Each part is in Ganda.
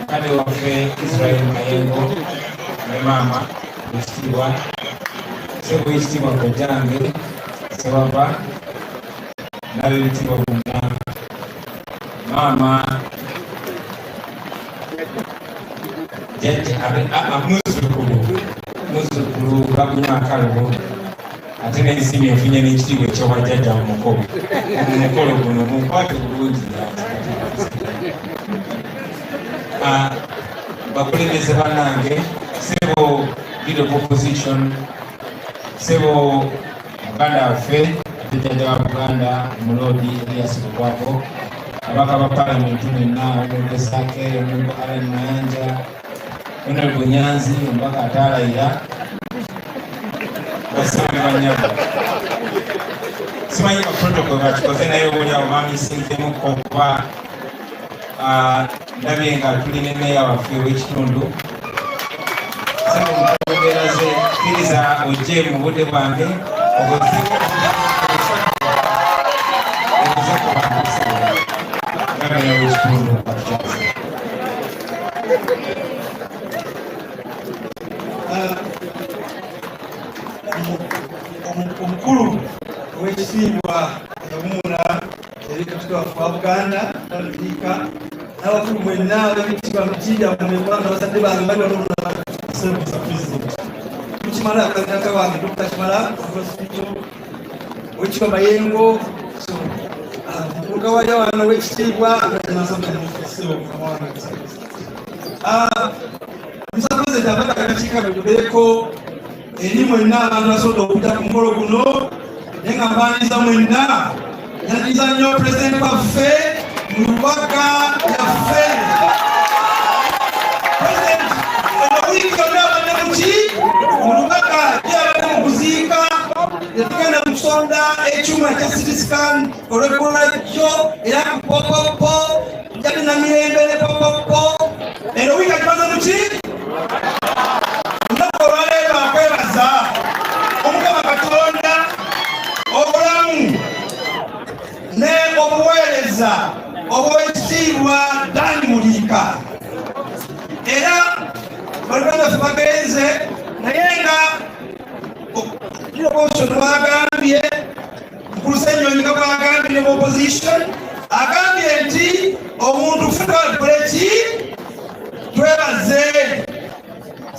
kale waffe Israel Mayengo ne maama ekitiibwa sebo ekitiibwa Kajange Sebaba n'ab'ebitiibwa bonna maama muzzukulu bagunywa akalogo ate n'ensimu efunye n'ekitiibwa eky'obwajjajja mu mukolo guno munkwate bulungi bakulembeze bannange sebo leader of opposition sebo muganda waffe jjajja wa Buganda Mulodi Elias Lukwako abaka ba parliament mwenna Omulembe Sake Omulembe Allen Mayanja Honorable Nyanzi Mbaka Atalayira basebe banyabo simanyi ka protocol bakikoze naye obulyawo bamisintemu okuba ndabye nga tulina emmeeya waffe w'ekitundu sebo mukwogera ze kkiriza ojje mu budde bwange obuzibu omukulu w'ekitiibwa Yawumula eri Katonda wa Buganda Mulika n'abakulu mwenna ab'ebitiibwa Mutija Mumegwanga bazadde bange bali wano Ssebusa President Mukimala akazaka wange Dr. Kimala Hospital w'ekitiibwa Mayengo mukuluka wali wano w'ekitiibwa Mr. President abadde akakiika kajogereko eri mwenna abantu basobola okujja ku mukolo guno naye nga mbaniriza mwenna yaniriza nnyo pulezidenti waffe mu lubaka yaffe pulezidenti wiiki yonna abadde muki mu lubaka yabadde mu kuziika yatugenda mu kusonda ekyuma ekya Citizen olw'eggolo ekyo era kupopopo jali na mirembe ne popopo ero wiiki akimaze muki olunaku olwaleero akwebaza Omukama Katonda obulamu ne obuweereza obw'ekitiibwa Mulika era baluganda ffe bagenze naye nga opposition bwagambye Nkulusennyonyi nga bwagambye ne opposition agambye nti omuntu fukakuleki twebaze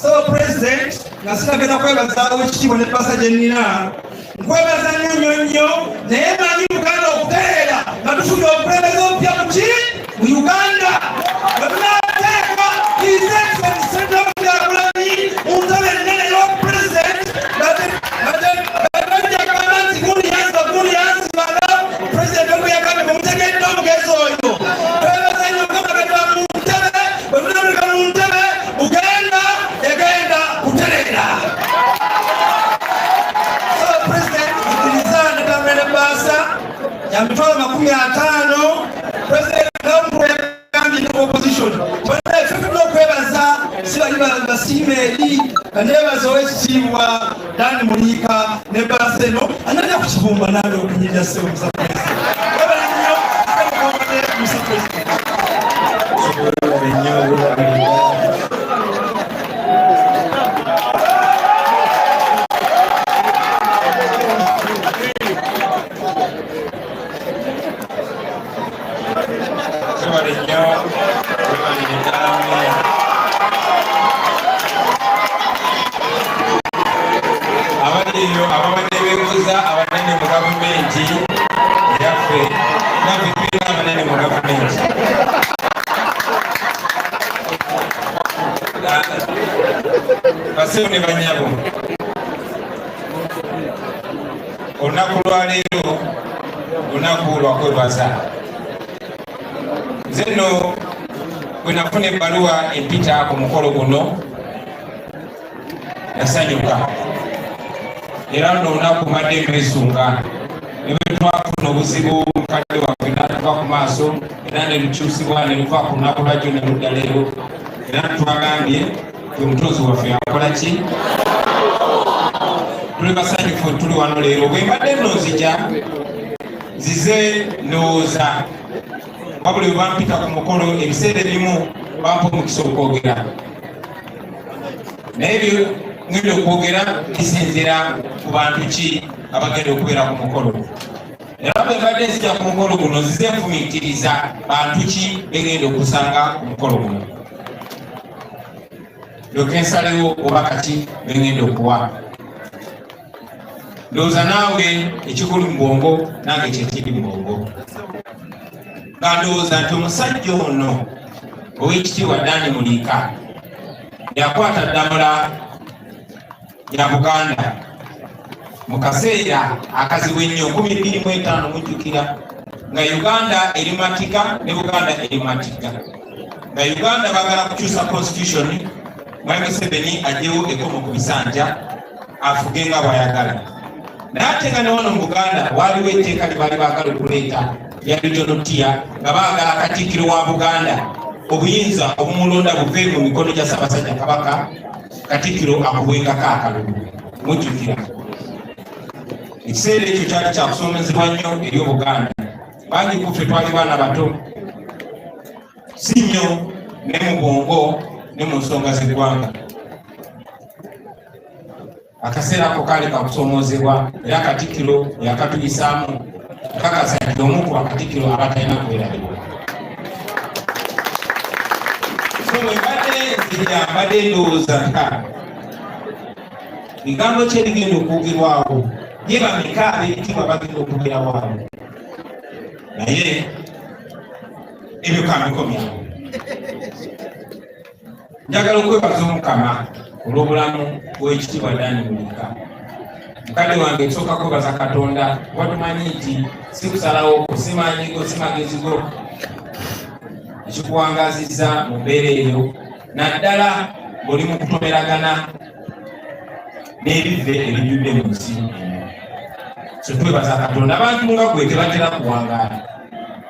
so president nga sinagenda kwebaza w'ekitiibwa ne pasa gye nnina nkwebaza nnyo naye manyi Uganda okutereera nga tufunye obukulembeze obupya mu Uganda wetunateeka Kyagulanyi mu ntebe ennene y'obupresident gajagamba nti guliyanzi bana president omu yagambye bemutegedde omugezi oyo twebaza nnyo Mukama Katonda mu ntebe wetunamulika mu ntebe Uganda egenda kutereera ya mitwalo 50 president yagambye ne opposition bonna ffe tulina okwebaza si bali basiima eri nebaza ow'ekitiibwa Mulika ne baasa eno anajja ku kibumba nange okunyirira ssebo Musa President webala nnyo Musa President ababadde beebuuza abanene mu gavumenti yaffe naffe tulina abanene mu gavumenti basebo ne banyabo olunaku lwaleero lunaku lwa kwebaza nze nno bwe nafuna ebbaluwa empita ku mukolo guno nasanyuka era nno olunaku madde mbesunga ne bwe twafuna obuzibu mukadde waffe n'atuva ku maaso era ne lukyusibwa ne luva ku lunaku lwajjo ne ludda leero era twagambye gwe mutuuzi waffe akola ki tuli basanyufu tuli wano leero bwe mbadde nno nzija nzize ndowooza wabula bwe bampita ku mukolo ebiseera ebimu bampa omukisa okwogera naye ebyo ngenda okwogera kisinzira ku bantu ki abagenda okubeera ku mukolo era bwe mbadde nzija ku mukolo guno nzize nfumiitiriza bantu ki begenda okusanga ku mukolo guno lyoke nsalewo obubaka ki begenda okuwa ndowooza naawe ekikulu mu bwongo nange kyekiri mu bwongo nga ndowooza nti omusajja ono ow'ekitiibwa Dani Mulika yakwata ddamula ya Buganda mu kaseera akazibu ennyo 2025 mujjukira nga Uganda eri matika ne Buganda eri matika nga Uganda baagala kukyusa constitution Mwami Museveni ajjewo ekkomo ku bisanja afuge nga bw'ayagala naye ate nga ne wano mu Buganda waaliwo etteeka lye baali baagala okuleeta lya regional tier nga baagala Katikkiro wa Buganda obuyinza obumulonda buve mu mikono gya Ssaabasajja Kabaka Katikkiro akubwengako akalulu mujjukira ekiseera ekyo kyali kyakusomezebwa nnyo eri Obuganda bangi kuffe twali baana bato si nnyo ne mu bwongo ne mu nsonga z'eggwanga akaseera ako kaali kakusoomozebwa era Katikkiro yakatuyisaamu kakasa nti omu ku Bakatikkiro abatalina kwerabirwa mbadde ndowooza bigambo ki ebigenda okwogerwawo ye bameka ab'ebitiibwa bagenda okubeerawo abo naye ebyo kambikomyawo njagala okwebaza Omukama olw'obulamu bw'ekitiibwa Dani Mulika mukadde wange nsooka kwebaza Katonda watumanyi nti si kusalawo kusimanyigo simagezigo ekikuwangazizza mu mbeera eyo naddala ng'oli mu kutomeragana n'ebive ebijjudde mu nsi so twebaza Katonda abantu nga gwe tebatera kuwangaala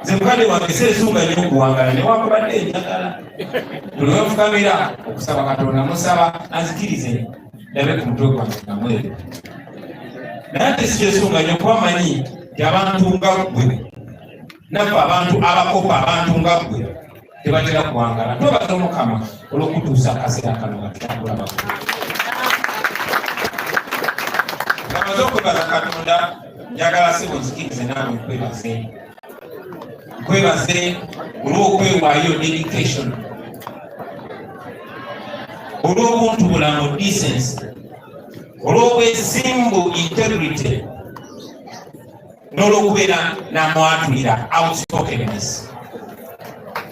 nze mukadde wange seesunga nnyo okuwangaala newakubadde enjagala buli wefukamira okusaba Katonda musaba anzikirize ndabe ku mutwe gwange nga mweru naye ate sikyesunga nnyo kuba manyi nti abantu nga gwe naffe abantu abakopa abantu nga gwe tebatera kuwangala twebaza Omukama olw'okutuusa akaseera kano nga tutambulabako ngamaze okwebaza Katonda njagala sebo nzikirize naawe nkwebaze olw'okwewaayo dedication olw'obuntubulamu decency olw'obwesimbu integrity n'olw'okubeera n'amwatulira outspokenness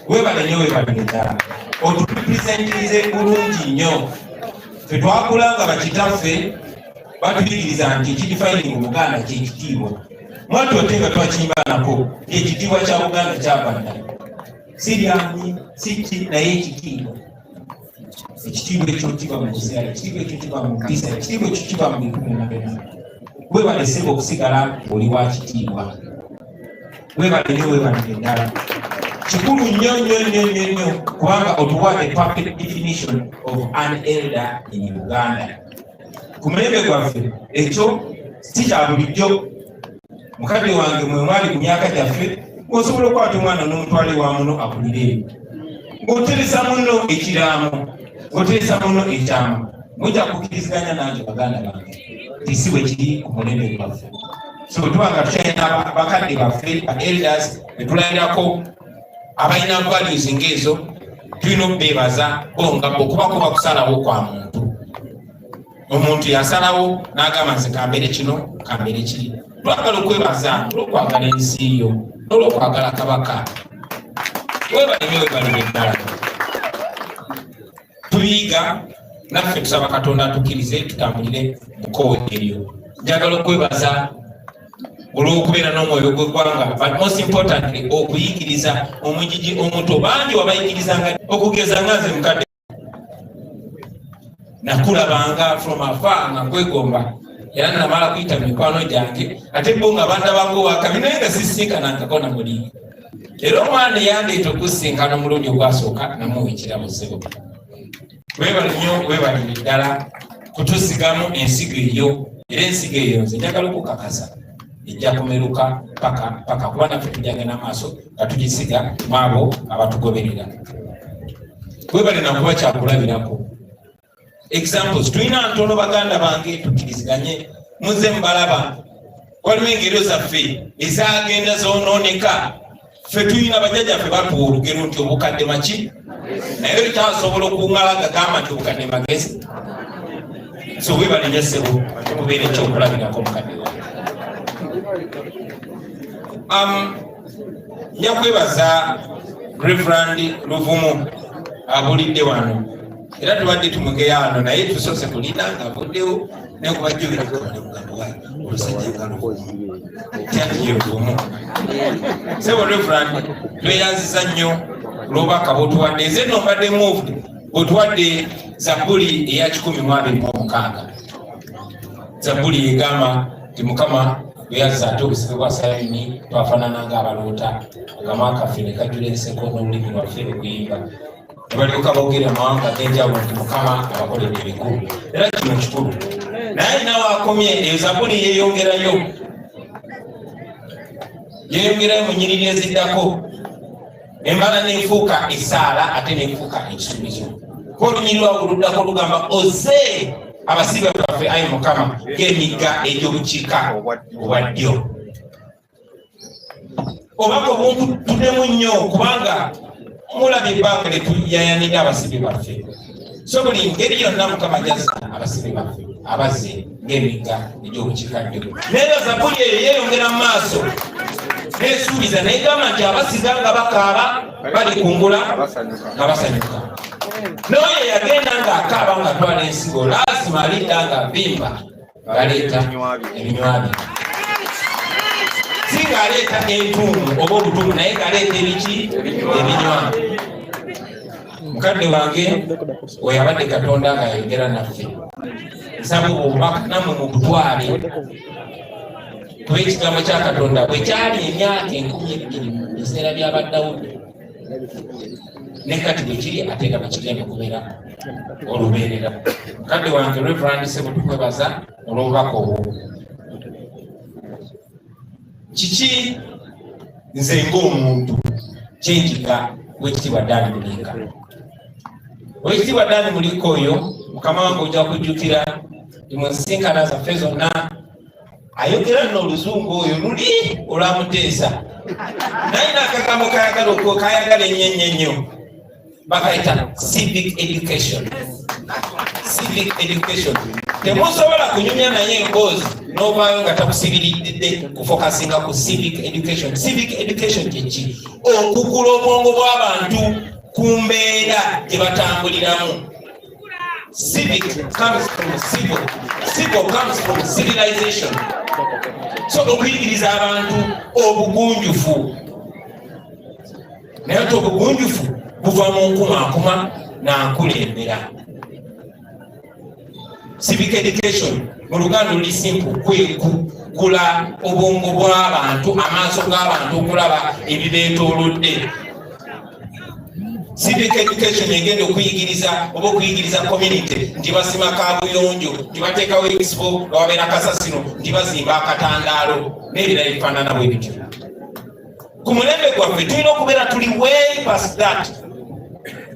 webale nnyo webalire ddala oturepresentirize bulungi nnyo tetwakulanga bakitaffe batuyigiriza nti ekidifining mu Buganda kyekitiibwa mwati ote nga twakimbanako ekitiibwa kya Buganda kyabadda siryanyi siki naye ekitiibwa ekyo kiba mu kuseera ekitiibwa ekyo kiba mu mpisa ekitiibwa ekyo kiba mu bikumi na bina webale sebo okusigala oli wa kitiibwa webale nnyo webalire ddala kikulu nnyo kubanga otuwa a perfect definition of an elder in Uganda ku mulembe gwaffe ekyo si kya bulijjo mukadde wange mwe mwali ku myaka gyaffe ng'osobola okwata omwana n'omutwale wa muno akulire ng'oteresa muno ekiraamo ng'oteresa muno ekyama mujja kukkiriziganya nange baganda bange nti si bwe kiri ku mulembe gwaffe so tubanga tukyalina bakadde baffe ba elders betulayirako abalina values ng'ezo tulina okubeebaza bonga okuba kuba kusalawo kwa muntu omuntu yasalawo n'agamba nze kambeere kino kambeere kiri twagala okwebaza olw'okwagala ensi yo n'olw'okwagala kabaka webalime ddala tuyiga naffe tusaba Katonda atukkirize tutambulire mukowe eryo njagala okwebaza olw'okubeera n'omwoyo gw'eggwanga but most importantly okuyigiriza omugigi omuto bangi wabayigirizanga okugeza nga nze mukadde nakulabanga from afar nga kwegomba era namala kuyita mu mikwano gyange ate bo nga bandabanga owakabi naye nga sisinkanankako na Mulika era omwana eyandeeta okusinkana omulundi ogwasooka namuwa ekirabo ssebo webale nnyo webalire ddala kutusigamu ensigo eyo era ensigo eyo nze njagala okukakasa ejja kumeruka paka kuba naffe tujagenda maaso nga tugisiga mu abo abatugoberera Kwebale nakuba kyakulabirako. Examples tulina ntono baganda bange tukiriziganye muze mbalaba waliwo engero zaffe ezagenda zonooneka ffe tulina bajjajjaffe batuwa olugero nti obukadde maki naye likyasobola okuŋŋala gagamba nti obukadde magezi. So webale nnyo ssebo mubeera ekyokulabirako mukadde wange. Nja kwebaza Reverend Luvumu abulidde wano era tubadde tumugeya wano naye tusoose kulina ng'abuddewo naye kubajjukira kukola mugamba wayi olusajja ngaluvumu kyatiye Luvumu. Sebo Reverend tweyanziza nnyo olw'obubaka bw'otuwadde. Nze nno mbadde moved bw'otuwadde Zabbuli eya 126. Zabbuli egamba nti Mukama bweyaza ate obusibe bwa Sayuni twafaanana ng'abaloota agama akaffe ne kajjula enseko n'olulimi lwaffe luguyimba. Balyoka boogera amawanga ag'enjawulo nti Mukama abakoledde ebikulu era kino kikulu. Naye nawe akomye eyo Zabbuli yeeyongerayo mu nnyiriri eziddako. Embala n'efuuka essaala ate n'efuuka ekisuubizo. Ko olunyiriri lwawe luddako lugamba oze abasibe baffe ayi Mukama ng'emigga egy'obukiika obwa ddyo. Obubaka obunkutuddemu nnyo kubanga mulabye ebbanga lye tuyayanira abasibe baffe. So buli ngeri yonna Mukama gyazza abasibe baffe abazze ng'emigga egy'obukiika ddyo. Naye Zabbuli eyo yeeyongera mu maaso neesuubiza negamba nti abasiga nga bakaaba bali kungula nga basanyuka. N'oyo yagenda ng'akaaba nga twala ensigo laasima alidda nga bimba ng'aleeta ebinywabi. Si ng'aleeta entumu oba obutumu naye ng'aleeta ebiki ebinywabi. Mukadde wange oyo abadde Katonda ng'ayogera naffe. Nsaba obubaka nammwe mu butwale kuba ekigambo kya Katonda bwe kyali emyaka 20,000 mu biseera by'aba Dawudi ne kati bwe kiri ate nga bwekigenda okubeera olubeerera. Mukadde wange Reverend Sebo tukwebaza olw'obubaka obwo. Kiki nze ng'omuntu kyenjiga Oweekitiibwa Dan Mulika. Oweekitiibwa Dan Mulika oyo Mukama wange ojja kujjukira nti mu nsinkana zaffe zonna ayogera nno oluzungu oyo luli olwamuteesa naye n'akagambo kayagala ennyo bakayita civic education. Civic education temusobola kunyumya naye emboozi n'ovaayo nga takusibiridde kufokasinga ku civic education. Civic education kyeki? Okugula obwongo bw'abantu ku mbeera gye batambuliramu. Civic comes from civil. Civil comes from civilization. So okuyigiriza abantu obugunjufu. Naye obugunjufu buva mu nkumankuma na nkulembera. Civic education mu Luganda luli simple kwekugula obwongo bw'abantu, amaaso g'abantu okulaba ebibeetoolodde. Civic education egenda okuyigiriza oba okuyigiriza community nti basima kaabuyonjo, nti bateekawo expo nga wabeera kasasiro, nti bazimba akatandaalo n'ebirala ebifaanana bwe bityo. Ku mulembe gwaffe tulina okubeera tuli way past that.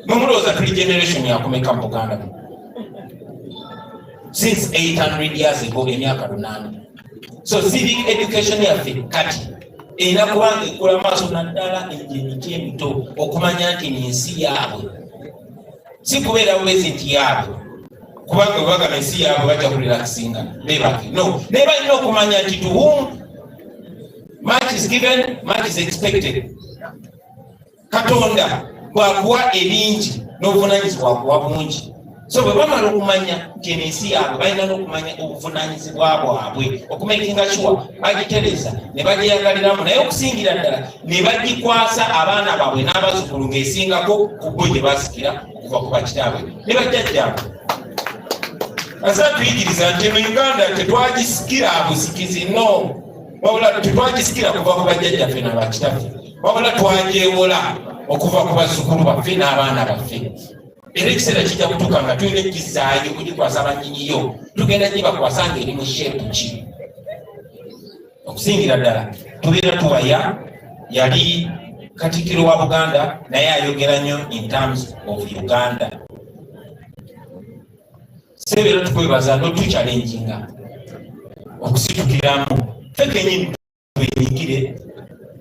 Mumulowooza tuli generation yakumeka mu Buganda since 800 years ago, emyaka 8. So civic education yaffe kati era kubanga ekula maaso naddala emiti emito okumanya nti n'ensi yaabwe, si kubeera bwezi nti yaabwe kubanga bwebagamba ensi yaabwe bajja kurelaxinga bebake. No, naye balina okumanya nti to whom much is given, much is expected. Katonda bwakuwa ebingi n'obuvunaanyizibwa bwakuwa bungi. So bwe bamala okumanya nti n'ensi yaabwe balina n'okumanya obuvunaanyizibwa bwabwe okumakinga sure bagitereza ne bagyeyagaliramu, naye okusingira ddala ne bagikwasa abaana baabwe n'abazzukulu ng'esingako ku bo gye basikira okuva ku bakitaabwe ne bajjajjaabwe. Asa tuyigiriza nti mu Uganda tetwagisikira busikizi, no, wabula tetwagisikira kuva ku bajjajjaffe n'abakitaffe, wabula twagyewola okuva ku bazzukulu baffe n'abaana baffe. Era ekiseera kijja kutuuka nga tulina ekizaayo kugikwasa bannyiniyo, tugenda gibakwasa ng'eri mu sheepu ki. Okusingira ddala tubeera tuwaya yali Katikkiro wa Buganda naye ayogera nnyo in terms of Uganda. Sebera tukwebaza no tuchalenjinga okusitukiramu ffe kenyini twenyigire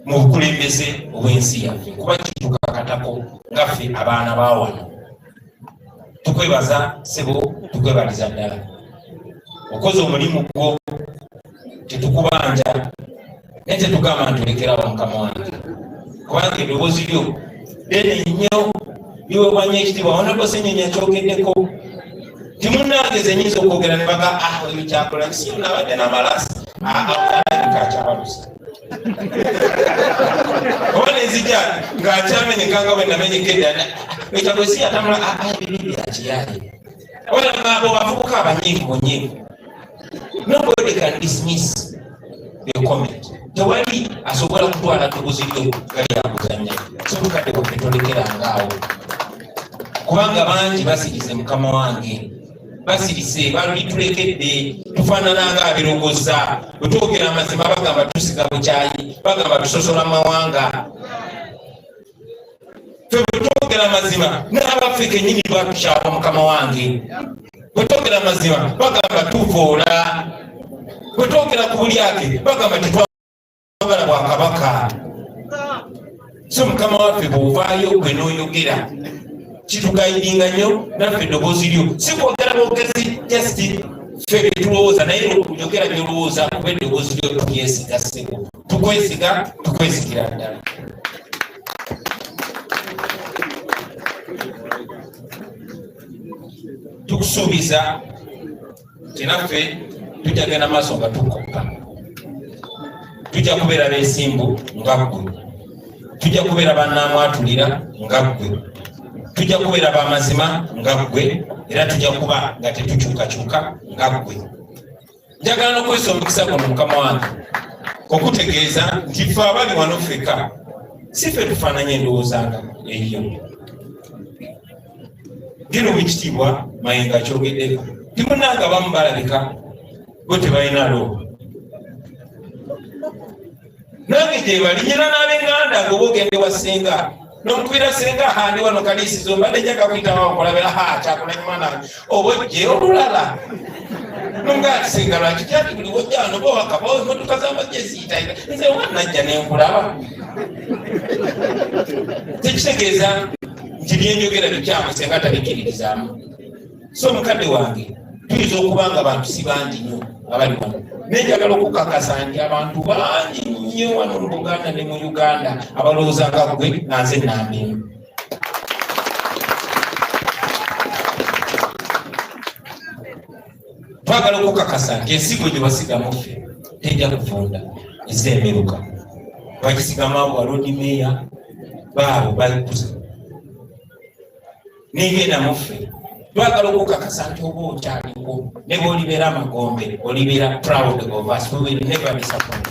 mu bukulembeze obw'ensi yaffe kuba kituka katako nga ffe abaana ba wano. Tukwebaza sebo, tukwebaliza ddala okoze omulimu gwo, tetukubanja naye tetugamba ntulekerawo mukama wange kubanga eddoboozi lyo ddene nnyo liweebwa nnyo ekitiibwa. Honorable Ssenyonyi akyogeddeko timunnange nyinza okwogera ne baga oyo kyakola kisimu nabadde n'amalasi kakyabalusa oba nezija ng'akyamenyekanga bwe namenyekedda ekyakola si yatamula ebibiri byakiyaye olaba abo bavubuka abanyiivu. Nobody can dismiss the comment. Tewali asobola kutwala ddoboozi lyo gali yakuzannya sobukadde bwe tolekerangaawo kubanga bangi basirize mukama wange, basirise balitulekedde tufaanana nga abirogoza. Bwe twogera amazima bagamba tusiga bukyayi, bagamba tusosola mawanga. Ffe bwe twogera amazima n'abaffe kennyini batukyawa mukama wange. Bwe twogera amazima bagamba tuvoola. Bwe twogera ku bulyake bagamba tetwagala bwakabaka. So mukama waffe bw'ovaayo gwe n'oyogera kitugayidinga nnyo naffe eddoboozi lyo si kwogera bwogezi just ffe betulowooza naye okuyogera byolowooza kuba eddoboozi lyo tulyesiga ssebo. Tukwesiga, tukwesikira ddala. Tukusuubiza nti naffe tujja genda maaso nga tukoppa. Tujja kubeera beesimbu nga ggwe, tujja kubeera bannamwatulira nga ggwe, tujja kubeera b'amazima nga ggwe, era tujja kuba nga tetukyukakyuka nga ggwe. Njagala n'okwesa omukisa guno mukama wange okutegeeza nti ffe abali wano ffeka si ffe tufaananye endowooza nga eyo. Gino wekitiibwa Mayengo akyogeddeko timunnanga abamu balabika bo tebalina loobo. Nange gye bali nyina n'ab'enganda ng'oba ogende wa ssenga n'omukubira ssenga handi wano kaliisizo mbadde njaga kuyitawo okulabira kyakulanya mwana oba ojje olulala nonga kisenga lwaki kyati buli wojja wano bowakabawo emmotoka z'amagye ziyitaira nze wannajja nenkulaba. Tekitegeeza nti byenjogera bikyamu senga tabikkiririzaamu. So mukadde wange tuyinza okuba nga bantu si bangi nnyo abali wano, naye njagala okukakasa nti abantu bangi nnyo wano mu Buganda ne mu Uganda abalowooza nga ggwe nga nze nambimu. Twagala okukakasa nti ensigo gye basigamu ffe tejja kuvunda, ezeemeruka. Bagisigamu abo balodi meeya baabo balikuza negenda mu ffe. Twagala okukakasa nti oba okyaliko ne bw'olibeera amagombe olibeera proud of us. We will never disappoint.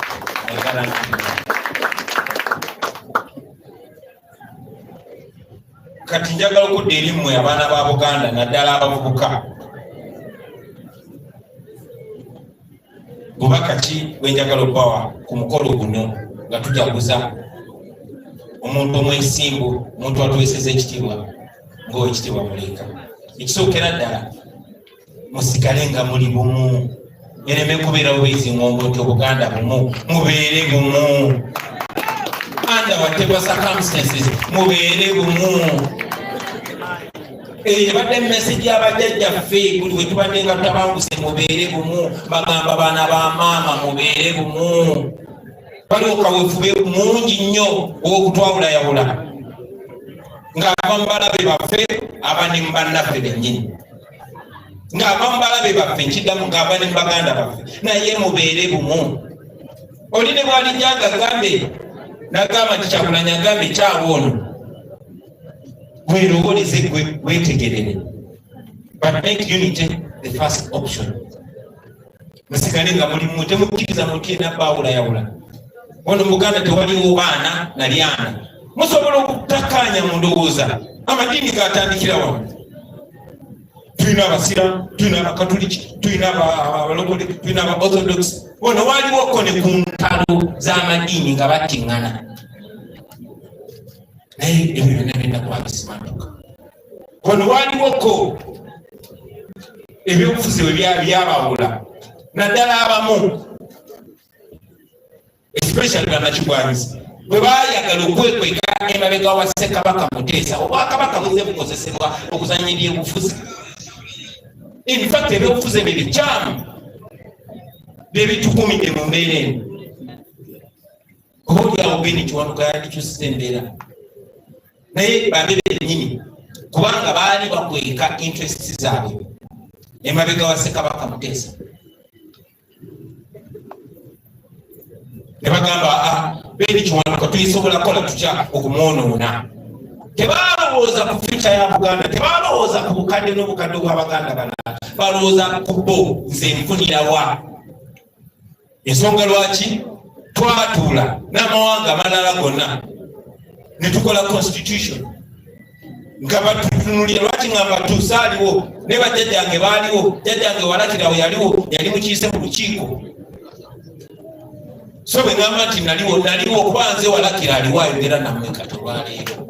Kati njagala okudda eri mmwe abaana ba Buganda naddala abavubuka. Bubaka ki bwe njagala okubawa ku mukolo guno nga tujaguza omuntu omwesimbu, omuntu atweseza ekitiibwa ng'owekitiibwa Mulika. Ekisookera ddala musigale nga muli bumu, ereme kubeera bwezi ngombo nti Obuganda bumu, mubeere bumu. Under whatever circumstances mubeere bumu. Ebadde message y'abajjajjaffe buli we tubadde nga tutabanguse mubeere bumu, bagamba baana ba maama mubeere bumu. Waliwo kaweefube mungi nnyo ow'okutwawulayawula ng'abamu balabe baffe abandi mu bannaffe bennyini, ng'abamu balabe baffe nkiddamu ng'abandi mu baganda baffe, naye mubeere bumu. Oli ne bw'alijjanga gambe n'agamba nti Kyagulanyi agambe kyawo ono weeroboleze gwe weetegerere, but make unity the first option. Musigale nga mulimu, temukkiriza muntu yenna baawulayawula. Ono mu Buganda tewaliwo baana na lyana, musobola okutakkaanya mu ndowooza. Amadiini gatandikira wano. Tulina Abasiraamu, tulina Abakatoliki, tulina Abalokole, tulina Aba Orthodox. Ono waaliwoko ne ku ntalo z'amadiini nga battiŋŋana. naye ebyo byonna kwabisimanduka kono waliwoko ebyobufuzi bwe byabawula naddala abamu especially bannakigwanyizi bwe baayagala okwekweka emabega wa Ssekabaka Muteesa obwakabaka buze bukozesebwa okuzanyira ebufuzi. In fact ebyobufuzi ebyo bikyamu bye bitukumidde mu mbeera eno. Obaolyawo Beni Kiwanuka yandikyusisa embeera naye babe bennyini kubanga baali bakweka interests zaabwe emabega wa Ssekabaka Muteesa. Ne bagamba Beni Kiwanuka tuyisobola kola tutya okumwonoona. Tebalowooza ku future ya Buganda, tebalowooza ku bukadde n'obukadde bw'Abaganda bana, balowooza ku bo nze nfunirawa. Ensonga lwaki twatuula n'amawanga amalala gonna ne tukola constitution nga batutunulira lwaki ngamba tusaaliwo ne bajjajjange baaliwo, jjajjange Walakirawo yaliwo, yali mukiise mu lukiiko. So bwe ngamba nti naliwo kuba nze Walakira aliwo ayogera nammwe kati olwaleero.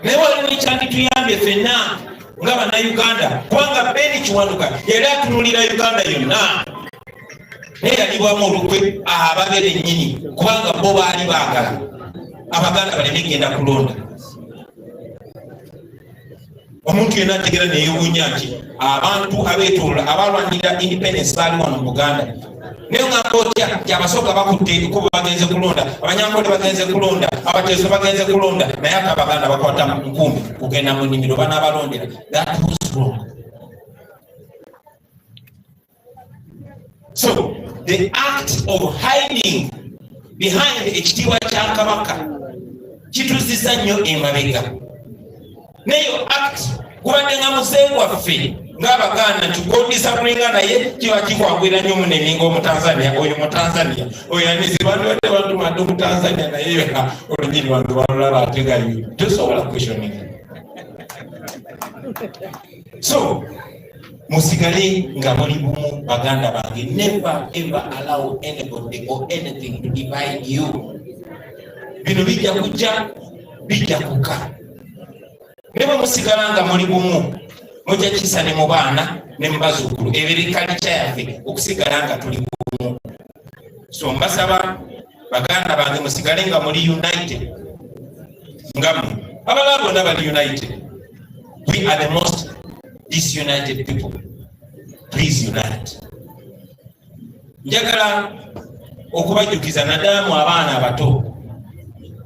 Naye waliwo ekyandituyambye ffenna nga bannayuganda kubanga Beni Kiwanuka yali atunulira Uganda yonna naye yalibwamu olukwe ababere ennyini kubanga bo baali baagala Abaganda baleme genda kulonda. Omuntu yenna ategeera neyeewuunya nti abantu abeetoola abalwanirira independence baali wano mu Buganda. Naye ngamba otya nti abasooka bakutte kuba bagenze kulonda, Abanyankole bagenze kulonda, Abateeso bagenze kulonda, naye Abaganda bakwata mu nkumbi kugenda mu nnimiro banaabalondera. That was wrong. So the act of hiding behind ekitiibwa kya Kabaka kituzisa nnyo emabega. Neyo act kubadde nga muzeeyi waffe ng'Abaganda nti gw'odisapulina naye kiba kikwagwira nnyo munene ng'Omutanzania, oyo Mutanzania oyo anisibandibadde bantu madde Omutanzania naye olunyiri bantu balulaba ategayo tosobola questioning. So musigale nga muli bumu Baganda bange. Never ever allow anybody or anything to divide you. Bino bijja kujja bijja kuka. Never musigala nga muli bumu mujja kisa ne mu baana ne mu bazzukulu ebirikali kyaffe okusigala nga tuli bumu. So mbasaba Baganda bange musigale nga muli united nga abalala bonna bali united. We are the most disunited people. Please unite. Njagala okubajjukiza naddala mu abaana abato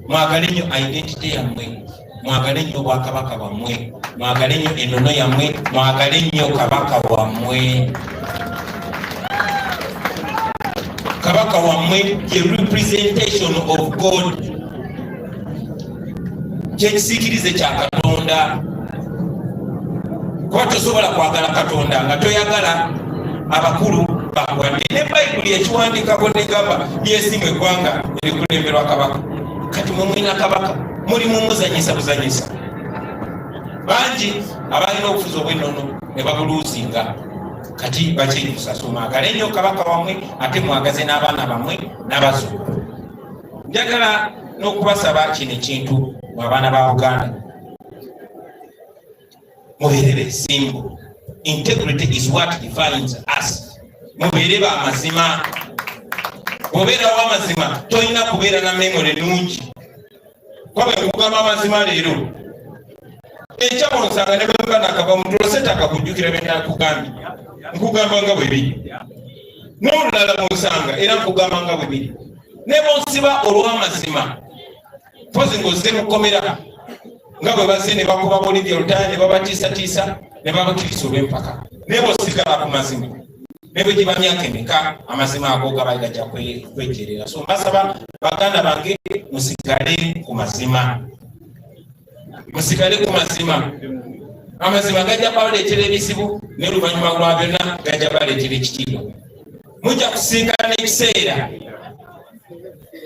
mwagale nnyo identity yammwe, mwagale nnyo Obwakabaka bwammwe, mwagale nnyo ennono yammwe, mwagale nnyo Kabaka wammwe. Kabaka wammwe ye representation of God, kyekisiikirize kya Katonda. Kuba tosobola kwagala Katonda nga toyagala abakulu bakuwadde. Ne Bayibuli ekiwandiikako negamba lyesimu eggwanga erikulemberwa Kabaka. Kati mwe mwina Kabaka muli mumuzanyisa buzanyisa. Bangi abalina obufuzi obw'ennono ne babuluuzinga kati bakyenyusa. So mwagale nnyo Kabaka wammwe ate mwagaze n'abaana bammwe n'abazzukulu. Njagala n'okubasaba kino ekintu mu abaana ba Buganda. Mubeere simple. Integrity is what defines us. Mubeere ba mazima. Mubeera wa mazima toyina kubeera na memory nungi. Kwabe kugamba mazima leero ekyabo nsanga ne bwebana akava mu tuloseta akakujjukira benda kugambi nkugamba nga bwebiri n'olulala musanga era nkugamba nga bwebiri ne bonsiba olw'amazima pozi ng'ozze mukomera nga bwe bazze ne bakuba Bolivia olutaya ne babatiisatiisa ne babakirisa olw'empaka naye bw'osigala ku mazima ne bwe giba myaka emeka amazima ago gaba gajja kwejerera. So mbasaba Baganda bange musigale ku mazima, musigale ku mazima. Amazima gajja baleetera ebizibu ne luvannyuma lwa byonna gajja baleetera ekitiibwa. Mujja kusinkana ekiseera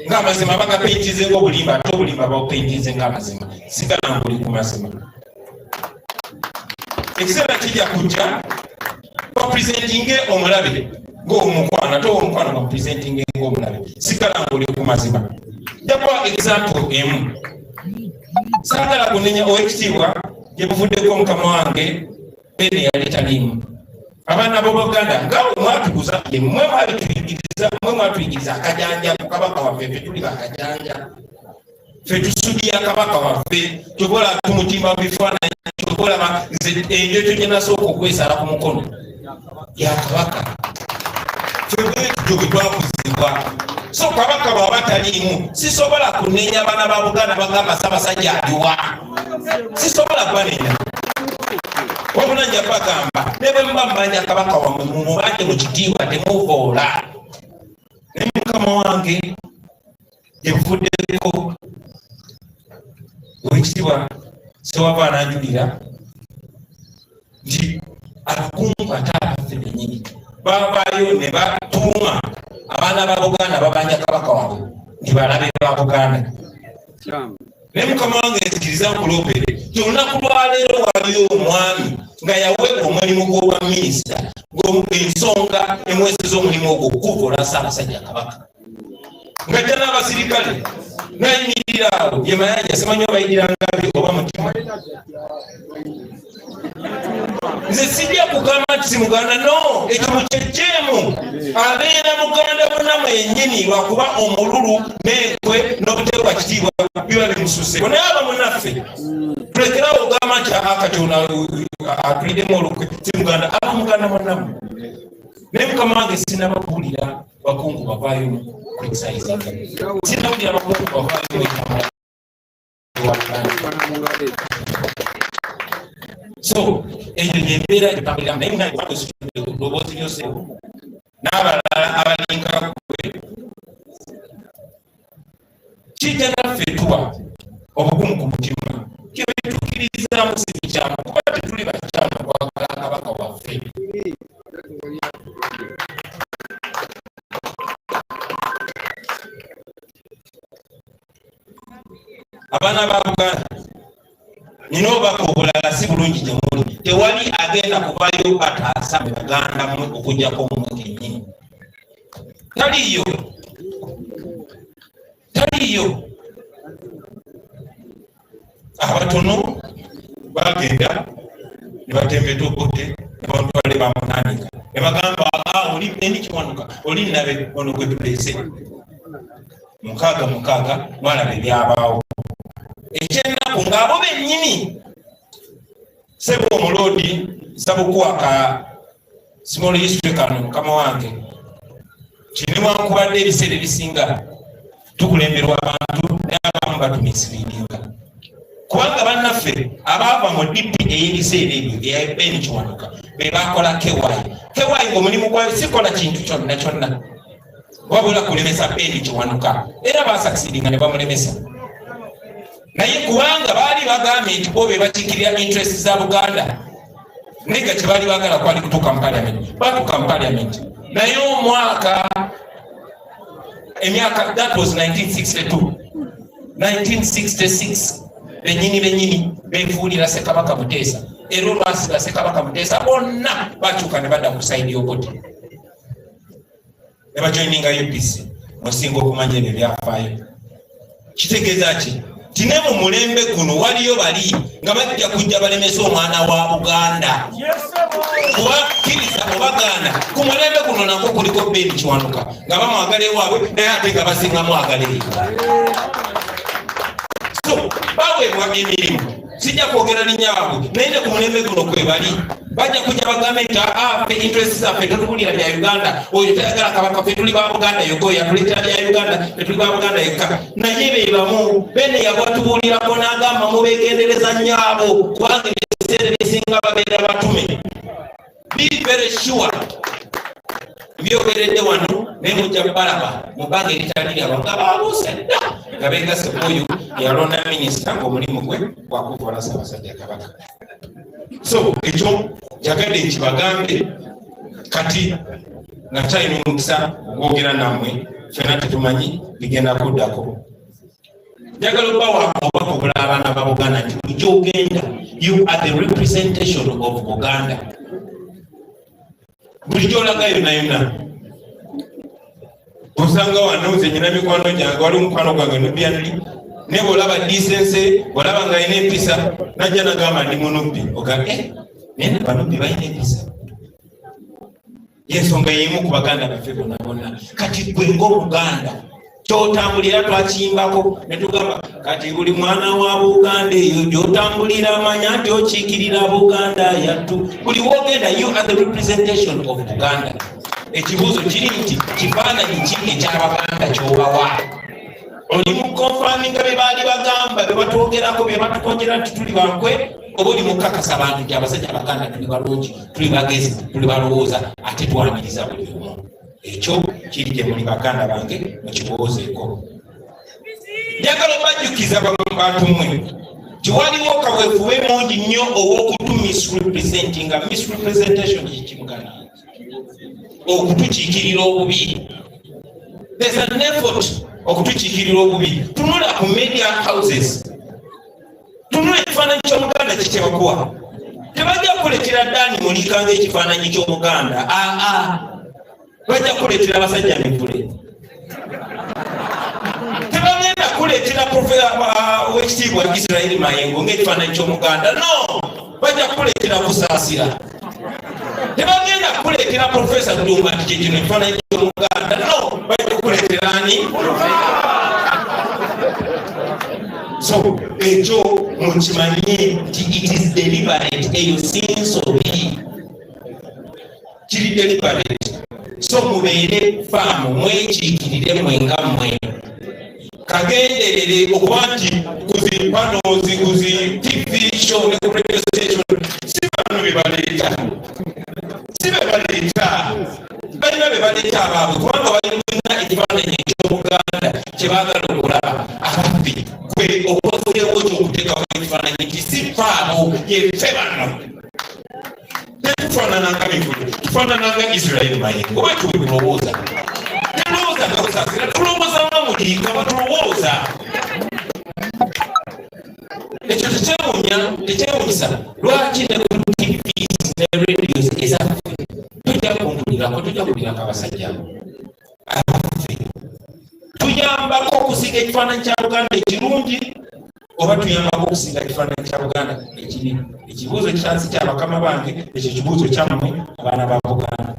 ng'amazima bagapeintize ng'obulimba ate obulimba bawupeintize ng'amazima. Sigala ng'oli ku mazima. Ekiseera kijja kujja bapresentinge omulabe ng'omukwano ate omukwano bapresentinge ng'omulabe. Sigala ng'oli ku mazima. Japa example emu. Sagala kunenya oekitiibwa gye buvuddeko mukama wange bene yalitalimu. Abaana b'Obuganda nga mwatuguza mmwe mwatuyigiriza akajanja ku kabaka waffe ffe tuli bakajanja. Ffe tusudiya kabaka waffe tobola tumutimba mu bifaananyi tobola enjoto gye nasooka okwesala ku mukono ya kabaka. Ffe bwekityo bwe twakuzibwa. So kabaka bw'aba taliimu sisobola kunenya abaana ba Buganda bagamba Ssaabasajja aliwa. Sisobola kubanenya. Wabula nja bagamba ne bwe muba mmanya kabaka wammwe mumubanje mu kitiibwa temuvoola. Ne mukama wange gye buvuddeko Oweekitiibwa Ssewava ananjulira nti abakungu ataabaffe bennyini baavaayo ne batuuma abaana ba Buganda babanja kabaka waabwe nti balabe ba Buganda. Ne mukama wange nzikiriza nkuloopere nti olunaku lwaleero waliyo omwami nga yaweebwa omulimu gw'obwa minisita ensonga emwesiza omulimu ogwo okukola Ssaabasajja kabaka ng'ajja n'abasirikale n'ayimirira awo ye Mayanja simanyi oba ayimiranga oba mutima. Nze sijja kugamba nti si Muganda, no, ekyo mukyejjeemu. Abeera Muganda bonna mwennyini lwakuba omululu n'enkwe n'obuteebwa kitiibwa biba bimususe. Naye aba munnaffe tulekerawo ogamba nti Katonda atuliddemu olukwe si Muganda, aba Muganda munnamu. Naye mukama wange sinnababuulira bakungu bavaayo mu criticizinga. Sinnawulira bakungu bavaayo mu ekamala. So, eyo y'embeera etambuliramu naye nga eddoboozi ly'oseewo n'abalala abalinka kwe kijja naffe tuba obugumu ku mutima kyebetukkiririzaamu si bikyamu kuba tetuli bakyamu kwagala kabaka waffe. Abaana ba Buganda nina obubaka obulala si bulungi gye muli. Tewali agenda kubayo ataasa mu Buganda mmwe okuggyako mmwe kennyini. Taliyo. Abatono bagenda ne batembeta obote ne bamutwale bamunaanika ne bagamba oli eni kiwanuka oli nabe ono gwe tuleese mukaaga mwalaba ebyabaawo. Ekyennaku ng'abo bennyini Sebo Omulodi Sabukwaka small history kano mukama wange kiniwankubadde ebiseera ebisinga tukulemberwa abantu n'abamu batumisibidinga kubanga bannaffe abaava mu DP ey'ebiseera ebyo eya Ben Kiwanuka be bakola kewayi ng'omulimu gwayo sikola kintu kyonna wabula kulemesa Ben Kiwanuka era basakisidinga ne bamulemesa. Naye kubanga baali bagambye nti bo be bakiikirira interest za Buganda nega kye baali baagala kwali kutuuka mu parliament batuuka mu parliament. Naye emyaka that was 1966 bennyini beefuulira Ssekabaka Muteesa era olwasiga Ssekabaka Muteesa bonna bakyuka ne badda ku sayidi y'obote ne bajoininga UPC musinga okumanya ebyo byafaayo. Kitegeeza ki? Tine mu mulembe guno waliyo bali nga bajja kujja balemesa omwana wa Buganda kubakkiriza obaganda ku mulembe guno nako kuliko Ben Kiwanuka nga bamwagala ewaabwe naye ate nga basinga mwagala eyo. So baweebwa emirimu sijja kwogera linnya naye ne ku mulembe guno kwe bali bajja kujja bagambe nti ffe interest zaffe totukulira bya Uganda oyo tayagala kabaka ffe tuli ba Buganda yogo yatuleetera bya Uganda tetuli ba Buganda yekka. Naye beebamu bene yabwatubuulirako n'agamba mubeegendereza nnyabo kubanga ebiseera ebisinga babeera batume. Be very sure byogeredde wano naye mujja balaba mu bbanga eritali lyabo nga babuuse dda nga beegase oyo yalonda minisita ng'omulimu gwe gwakukola Ssaabasajja Kabaka. So ekyo kyagadde nkibagambe kati nga kyalina omukisa ogwogera nammwe ffenna tetumanyi bigenda kuddako. Njagala obawa obubaka obulala abaana ba Buganda nti buli gy'ogenda you are the representation of Buganda. Buli gy'olaga yonna Osanga wano nyina mikwano gyange wali mukwano gwange nubyanli ne bolaba decency bolaba nga ine empisa najja nagamba ndi munubbi ogambe nene banubbi balina empisa yensonga yimu ku baganda baffe bonna bonna kati gwe ng'Obuganda kyotambulira twakiyimbako ne tugamba kati buli mwana wa Buganda eyo gyotambulira amanya nti okiikirira Buganda yattu buli wogenda you are the representation of Buganda. Ekibuuzo kiri nti kifaananyi ki eky'Abaganda ky'obawa oli mu konfaminga bye baali bagamba bye batwogerako bye batukongera nti tuli bankwe oba oli mukakasa bantu nti abasajja Abaganda tuli balungi tuli bagezi tuli balowooza ate twaniriza buli omu. Ekyo kiri gye muli Baganda bange mukiboozeeko. Njagala obajjukiza bantu mmwe tiwaliwo kaweefube mungi nnyo ow'okutu misrepresentinga misrepresentation kikimugana okutukiikirira obubi. There's an effort okutukiikirira obubi. Tunula ku media houses tunula ekifaananyi ky'Omuganda kikyebakuwa tebajja kuleetera Dani Mulika ng'ekifaananyi ky'Omuganda bajja kuleetera abasajja mivule tebagenda kuleetera owekitiibwa Israel Mayengo ng'ekifaananyi ky'Omuganda no bajja kuleetera kusaasira tebagenda kuleetera Professor Ddumba nti kyekino ekifaananyi ky'Omuganda no bajja kuleetera ani so ekyo mukimanye nti it is deliberate eyo sinsobi kiri deliberate. So mubeere faamu mwekiikirire mwenga mmwe kagenderere okuba nti kuzipanozi kuzi TV show ne ku radio station si bano bebaleeta balina bebaleeta abaabwe kubanga balina ekifaananyi eky'Obuganda kyebaagala okulaba ababbi gwe okozeewo ky'okuteekawo ekifaananyi nti si faamu yefe bano tetufaanananga mivule tufaanananga Israel Mayengo oba tubulowooza tulowooza ngakusasira tulowooza Mulika batulowooza ekyo tekyewunyisa lwaki ne ku TVs ne radios ezaffe tujja kubirako abasajja abaffe tuyambako okusiga ekifaananyi kya Buganda ekirungi oba tuyambako okusiga ekifaananyi kya Buganda ekibi. Ekibuuzo kyansi kya bakama bange ekyo kibuuzo kyammwe abaana ba Buganda.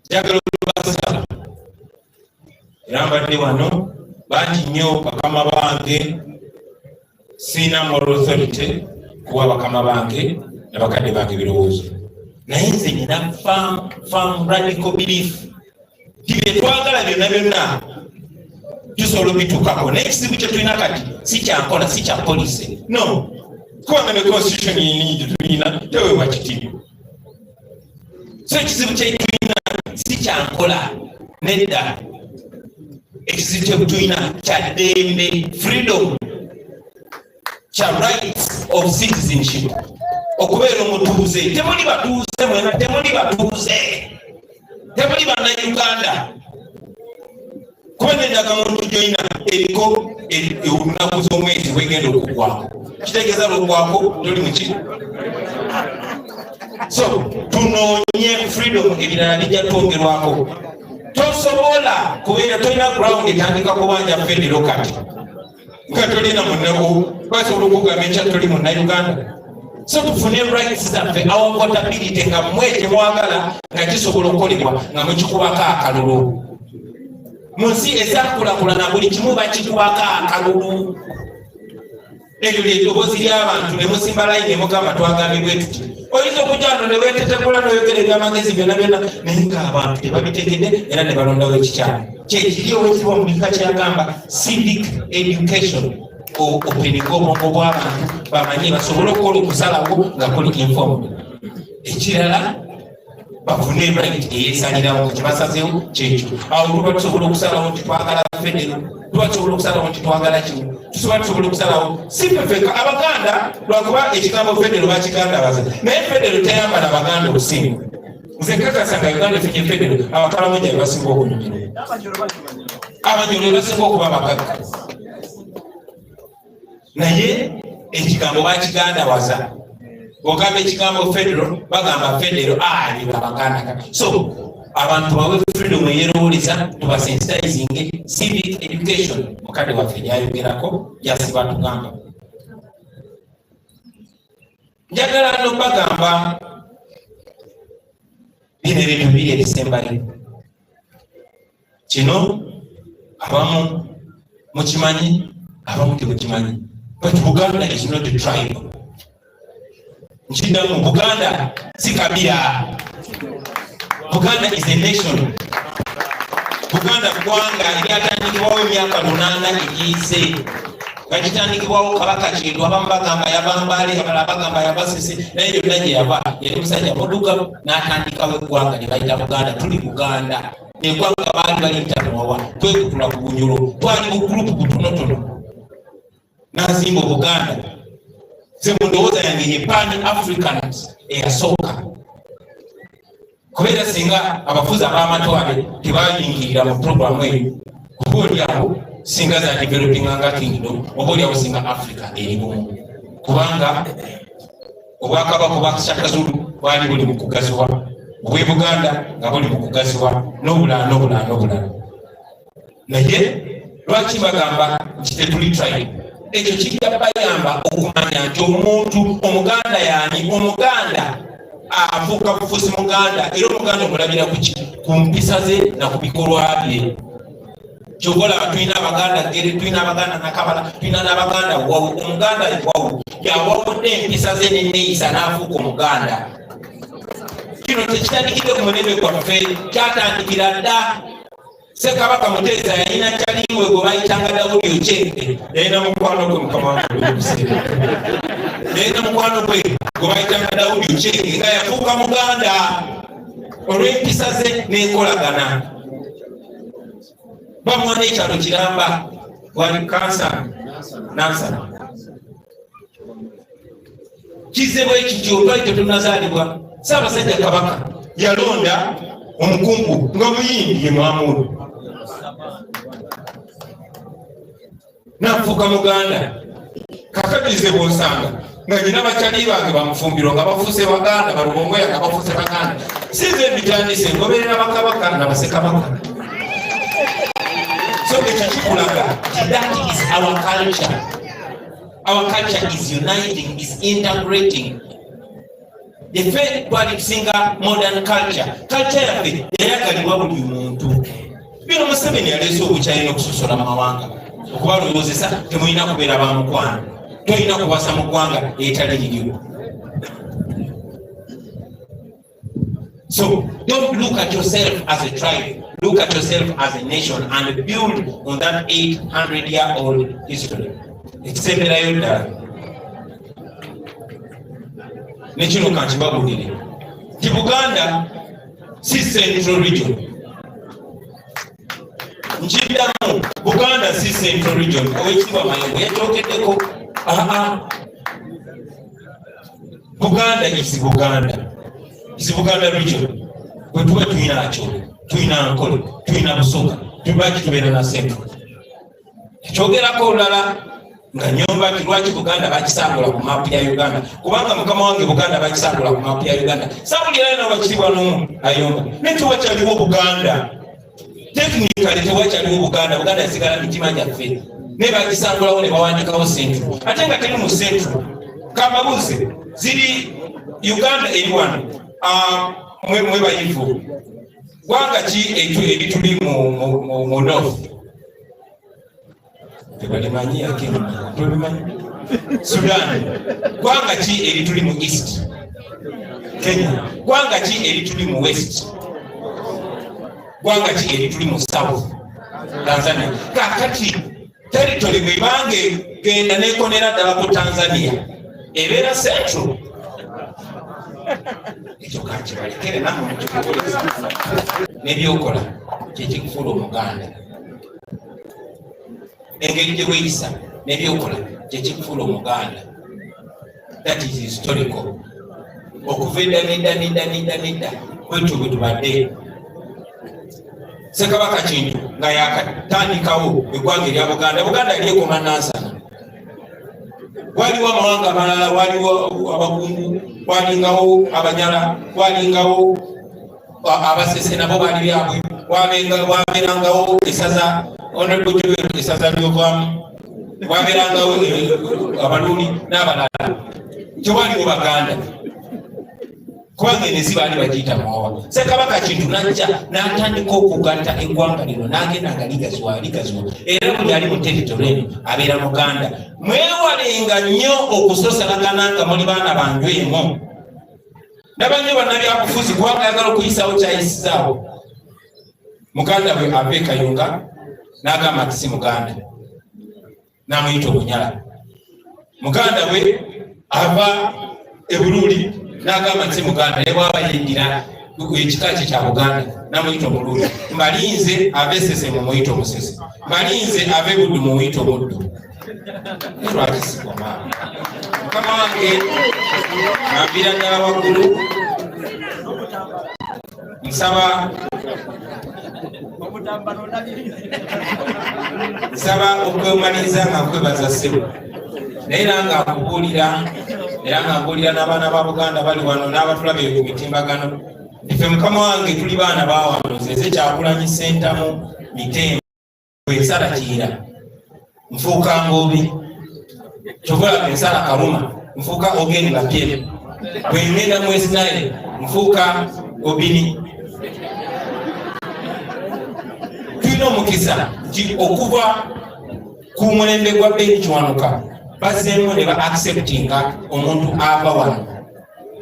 Njagala okubasaba era mbadde wano bangi nnyo bakama bange sina moral authority kuwa bakama bange n'abakadde bange birowoozo naye nze nina firm radical belief ti bye twagala byonna tusobola obituukako n'ekizibu kye tulina kati si kyankola si kya poliisi no kubanga ne constitution yeningi tulina teweebwa kitiibwa. So ekizibu kye tulina si kyankola nedda ekizibu kye tulina kya ddembe freedom kya rights of citizenship okubeera omutuuze. Temuli batuuze mwena temuli bannayuganda kuba nendaga muntu gyoyina eriko olunaku z'omwezi wegenda okugwako kitegeeza lwogwako toli muki. So tunoonye freedom ebirala bijja twongerwako. Tosobola kubeera tolina ground etandika kubanja federo kati nga tolina munnaku basobola okugamba ekya toli munnayuganda. So tufune rights zaffe awakotability nga mmwe temwagala nga kisobola okukolebwa nga mukikubako akalulu. Mu nsi ezakulakulana buli kimu bakikubako akalulu. Eryo ly'eddoboozi ly'abantu ne musimba layini ne mugamba twagambibwe tuti oyinza okujja wano ne weetetekula n'oyogera eby'amagezi byonna naye ng'abantu tebabitegedde era ne balondawo ekikyalo. Kyekiri owekitiibwa Mulika kyagamba civic education okupenika obwongo bw'abantu bamanye basobole okukola okusalawo nga kuli informed. Ekirala bafune right eyeesalirawo nga kyebasazeewo kyekyo. Awo tuba tusobola okusalawo nti twagala federo tuba tusobola okusalawo nti twagala kino tusobola okusalawo si ffeffeka Abaganda lwakuba ekigambo federo bakigandabaza naye federo teyambala Abaganda obusinga. Nze nkakasa nga Uganda efenye federo abakalamoja be basinga okunyumira abanyolo be basinga okuba abagagga naye ekigambo bakigandabaza Bw'ogamba ekigambo federal bagamba federal ali babaganda. So abantu bawe freedom eyerowoleza tubasensitizing civic education mukadde waffe yayogerako yasiba tugamba. Njagala no bagamba bino ebintu biri ebisembayo. Kino abamu mukimanyi abamu temukimanyi. But Buganda is not a tribe. Nchida mu Buganda si kabila. Buganda is a nation. Buganda kwanga lyatandikibwawo emyaka 8 egiise. Bakitandikibwawo Kabaka Kintu abamu bagamba yabambale abalala bagamba yabasese naye byonna gye yava yali musajja mudugavu n'atandikawo eggwanga ne bayita Buganda. Tuli Buganda. Eggwanga baali baliyita Mwawa. Twekutula ku Bunyulo. Twali mu gurupu kutonotono. Nazimba Buganda. Se mundowooza yange ye Pan-Africans eyasooka. Kubeera singa abafuzi ab'amatwale tebayingirira mu programu eyo, oboolyawo singa za developing nga kingdom, oboolyawo singa Africa eri bumu. Kubanga obwakabaka obwa Shakazulu bwali buli mu kugaziwa, obw'e Buganda nga buli mu kugaziwa n'obulala. Naye lwaki bagamba nti tetuli tribe? Ekyo kijja bayamba okumanya nti omuntu Omuganda yaani Omuganda afuuka bufuzi Muganda era Omuganda omulabira ku mpisa ze na ku bikolwa bye. Kyobola tulina Abaganda Gere, tulina Abaganda Nakabala, tulina n'Abaganda Wawu. Omuganda Wawu yawawudde empisa ze n'enneeyisa n'afuuka Omuganda. Kino tekitandikidde ku mulembe gwaffe, kyatandikira dda Ssekabaka Muteesa yalina kyaliwe gwe bayitanga Daudi Okyenge. Yalina mukwano gwe Mukama wange. Yalina mukwano gwe gwe bayitanga Daudi Okyenge nga yafuuka Muganda olw'empisa ze n'enkolagana. Bamwana ekyalo Kiramba wali kansa Nansana. Kizibwe ekityo twali tetunazaalibwa. Ssaabasajja Kabaka yalonda omukungu nga muyimbi ye Mwamulu. Nafuuka Muganda. Kakatize bw'osanga nga nyina bakyali bange bamufumbirwa nga bafuuse Baganda, Balubongoya nga bafuuse Baganda. Sinze mbitandise ngoberera bakabaka na Bassekabaka. So ekyo kikulaga that is our culture. Our culture is uniting, is integrating. The faith twali kusinga modern culture. Culture yaffe yayagalibwa buli muntu. Bino Museveni yaleese obukyalina okusosola mu mawanga. Okubalowozesa temulina kubeera ba mukwano. Tolina kubasa mu ggwanga etali liryo. So don't look at yourself as a tribe. Look at yourself as a nation and build on that 800-year-old history. Ekisemberayo ddala. Nekino kankibabulire. Ti Buganda si central region. Nkiddamu Buganda si central region. Oweekitiibwa Mayengo yakyogeddeko. Buganda is Buganda. Is Buganda region. Bwe tuba tulina Acholi, tulina Ankole, tulina Busoga, tubaki tubeera na central. Ekyogerako olulala nga nyomba lwaki Buganda bakisangula ku maapu ya Uganda. Kubanga mukama wange Buganda bakisangula ku maapu ya Uganda. Sabulira na bakitibwa n'omu ayomba. Netuwakyaliwo Buganda. Technically tewakyaliwo Buganda. Buganda yasigala mitima gyaffe. Ne bakisangulawo ne bawandikawo central. Ate nga teri mu central. Kambabuze ziri Uganda eriwana. Mwe bayivu. Gwanga ki erituli mu north? Tebalimanyi akini. Tolimanyi. Sudan. Gwanga ki erituli mu east? Kenya. Gwanga ki erituli mu west? Gwanga ki erituli mu south? Tanzania. Kakati territory mwibange genda nekonera ddala ku Tanzania. Ebeera central. Ekyo kakibalekere namwe mukikukoleza. Nebyokola kyekikufuula Omuganda. Engeri gye weeyisa nebyokola kyekikufuula Omuganda. That is historical. Okuva edda bwetyo bwe tubadde. Ssekabaka Kintu nga yakatandikawo eggwanga erya Buganda. Buganda yali ekoma Nansana. Waliwo amawanga amalala, waliwo abakungu walingawo abanyala, walingawo abasese nabo bali byabwe, waberangawo esaza honorable Joel esaza ly'ovaamu, waberangawo abaluli n'abalala, tewaliwo baganda kubanga ensi baali bagiyita mwawa. Ssekabaka Kintu najja n'atandika okugatta eggwanga lino n'agenda nga ligazwa era buli ali mu territory eno abeera muganda. Mwewalenga nnyo okusosalagana nga muli baana banju eno. Ndaba nnyo bannabyabufuzi kubanga ayagala okuyisawo kyayisizaawo. Muganda bwe ava e Kayunga n'agamba nti si muganda, n'amuyita omunyala. Muganda bwe ava e Bululi n'agamba nti si muganda, ne bw'aba yeddira ekika kye kya Buganda n'amuyita omululu. Malinze ave Sese mumuyita omusese, Malinze ave Buddu mumuyita omuddu. Lwakisigwa maama mukama wange ambira ddala waggulu. Nsaba okwemaliriza nga nkwebaza ssebo, naye nanga akubuulira era nga mbuulira n'abaana ba Buganda bali wano n'abatulabe ku mitimbagano. Ife mukama wange tuli baana ba wano, nze Kyagulanyi Ssentamu Mitembe ensala Kiyira nfuuka Mbobi, Kyovola ensala Kaluma nfuuka Ogeni Bapyere, bwe ngenda mu Isiraeli nfuuka Obini. Tulina omukisa nti okuva ku mulembe gwa Beni Kiwanuka bazzeemu ne ba acceptinga omuntu ava wano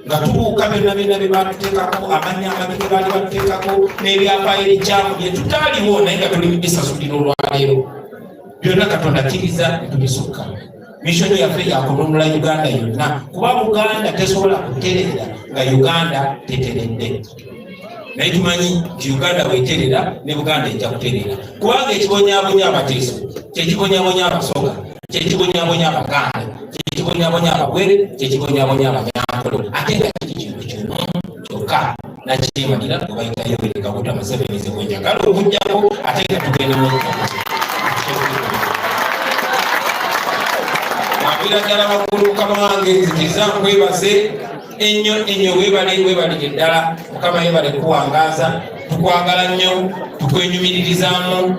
nga tubuuka byonna bye batuteekako, amannya amabi ge baali batuteekako n'ebyafaayo ebikyamu bye tutaaliwo naye nga tuli bisasulira olwaleero. Byonna Katonda akkiriza ne tubisukka. Missoni yaffe yakununula Uganda yonna kuba Buganda tesobola kutereera nga Uganda teteredde. Naye tumanyi nti Uganda bw'eterera ne Buganda ejja kutereera kubanga ekibonyaabonya abateeso kyekibonyaabonya abasoga, kyekibonyaabonya Abaganda, kyekibonyaabonya Abagwere, kyekibonyaabonya Abanyankole. Ate nga kiki kintu kimu kyokka nakyemalira gwe bayita Yoweri Kaguta Museveni ze bwe njagala okuggyako ate nga tugenda mu ambira ddala waggulu. Mukama wange nzikiriza nkwebaze ennyo weebalire ddala. Mukama yeebale kuwangaaza, tukwagala nnyo, tukwenyumiririzaamu.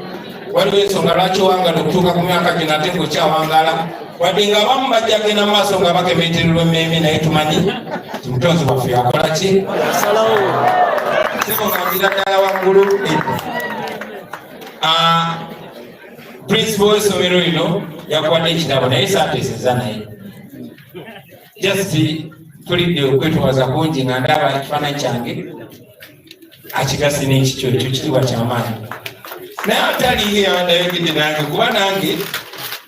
Waliwo ensonga lwaki owangala okutuuka ku myaka gino ate ng'okyawangala, wadde nga abamu bajja kugenda mu maaso nga bakemeetererwa emmeeme, naye tumanyi nti mutonzi waffe yakola ki? Sebo ngambira ddala waggulu. Principal w'essomero lino yakuwadde ekitabo naye saateeseza naye. Just tulidde okwetwaza kungi nga ndaba ekifaananyi kyange akigasi n'ekikyo ekyo kiriwa kyamaanyi. Naye atali yandayogedde nange kuba nange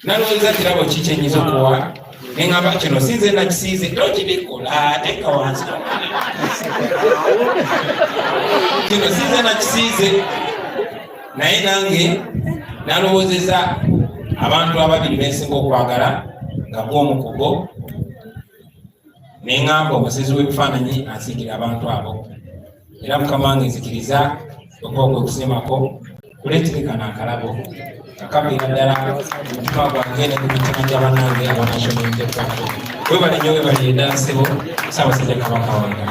nalowooza kirabo ki kyenyiza okuwa ne ngamba kino sinze nakisiize tokibikola teeka wansi. Kino sinze nakisiize naye nange nalowoozeza abantu ababiri bensinga okwagala nga bw'omukugo ne ngamba omusizi w'ebifaananyi asiikira abantu abo. Era Mukama wange nzikiriza okwoga okusemako kuleeterekana akalabo kakabeera ddala omutima gwange ne ku mitima gya bannange aba National Unity Platform. Webale nnyo webalire ddala ssebo Ssaabasajja Kabaka wange.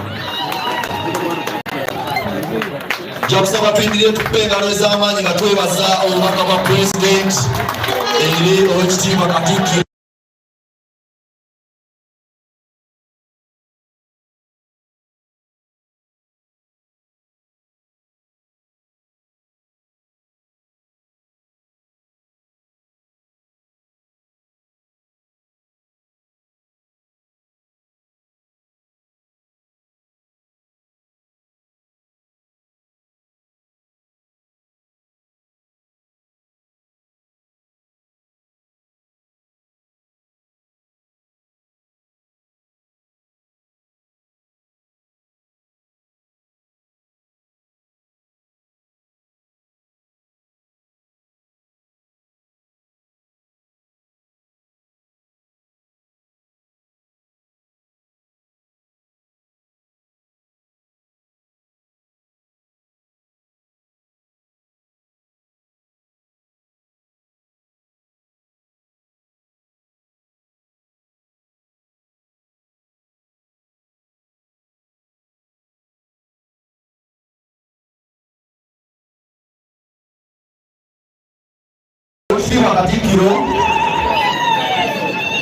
Nja kusaba tuyingire tukupe engalo ez'amaanyi nga twebaza obubaka bwa Pulezidenti eri Oweekitiibwa Katikkiro.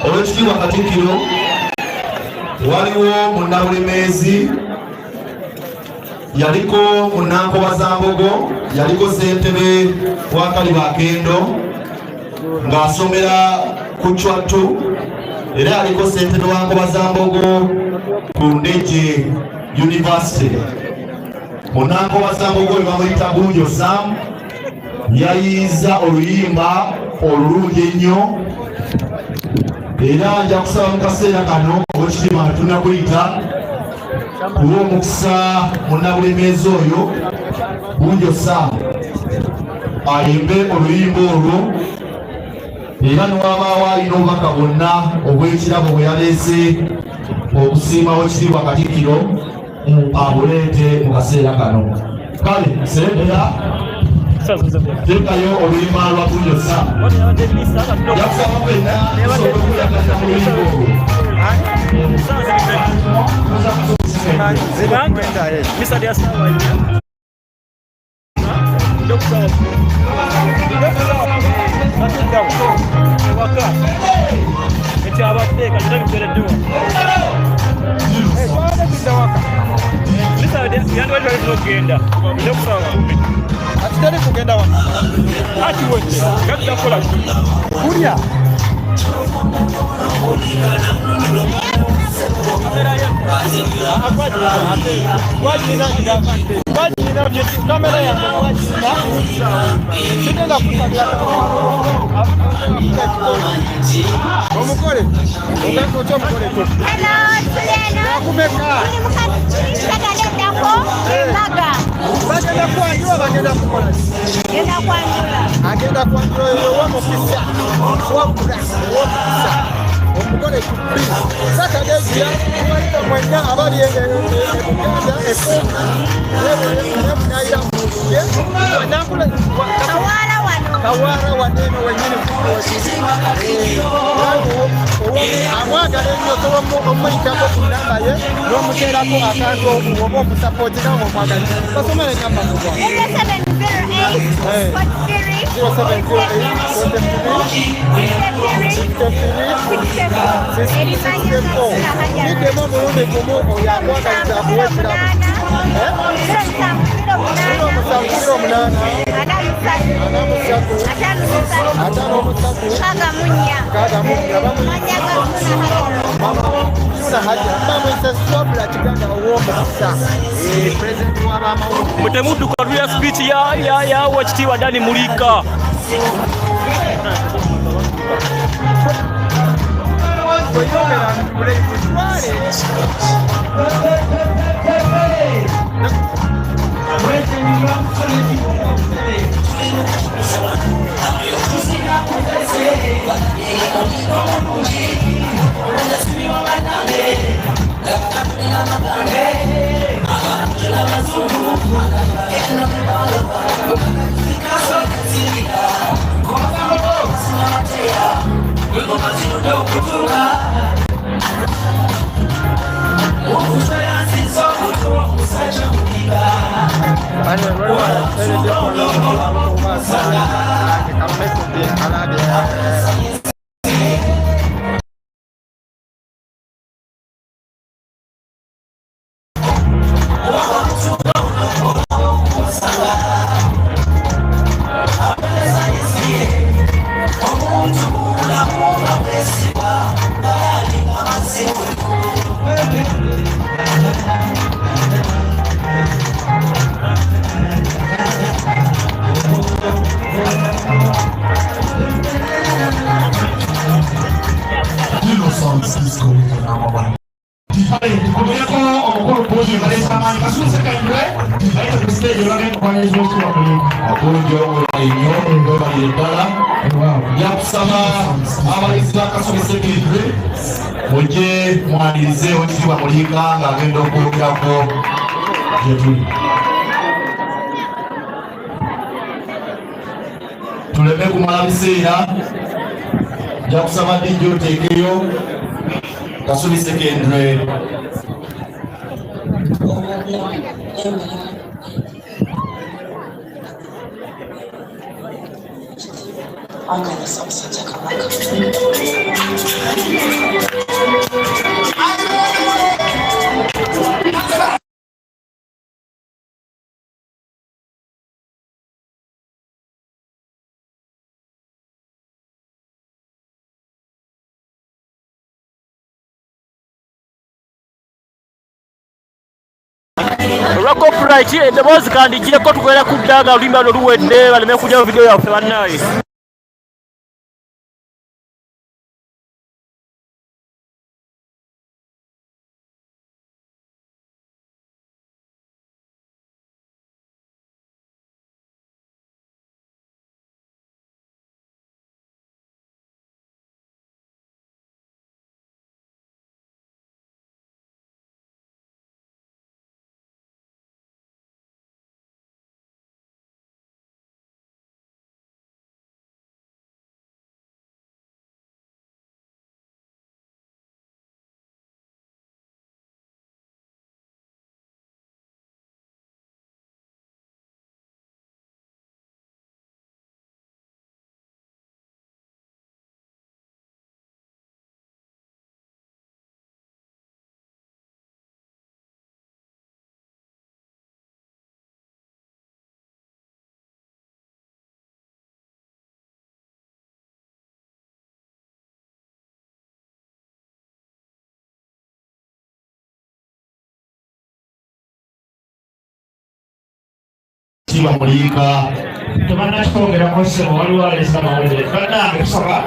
Owekitiibwa Katikkiro waliwo munnabulemezi yaliko Munankobaza Mbogo yaliko ssentebe wa Kaliba Akendo ng'asomera ku Chwattu era yaliko ssentebe wa Nkobaza Mbogo ku Ndejje University. Munankobaza Mbogo we bamuyita Bunjo Sam yayiza oluyimba olulungi ennyo era nja kusaba mu kaseera kano Owekitiibwa tunakuyita olw'omukisa munnabulemezi oyo Bunjo Sam ayimbe oluyimba olwo era newabaawo alina obubaka bwonna obw'ekirabo bwe yaleese okusiima Owekitiibwa Katikkiro abuleete mu kaseera kano. Kale sembera teekayo oluyimba lwa Bunjo Sam yakusaba fenna tusobola okuyagalira mu luyimba olwo. Mutemudu kwa real speech ya Owekitiibwa Dani Mulika. Mujje mwanirize Owekitiibwa Mulika ng'agenda okwogerako gye tuli. Tuleme kumala biseera, nja kusaba DJ oteekeyo Kasubi Secondary. akanyisa omusajja kabaka. Olwa copyright eddoboozi kandigireko tukwera ku ddanga olulimi bano luwedde baleme kujja mu vidiyo yaffe bannaye. Tiwa Mulika Tumana chokera kose waliwo alesa mawulire bannange tusaba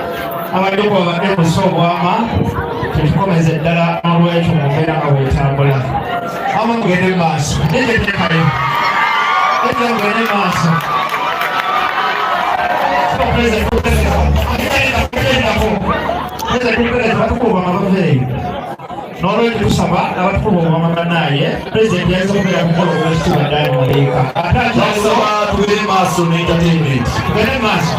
abadde babadde mu soobwama tukomeze ddala n'olwekyo mu mbeera nga bwetambula ama mugende mu maaso nejetekayo ngende mu maaso batukuba amabaveeyo n'olwekyo tusaba abatukuba omwama bannaye pulezidenti yayinza okubeera kukola obwekitiibwa ddala mu Mulika basaba tugende maaso ne entertainment tugende mu maaso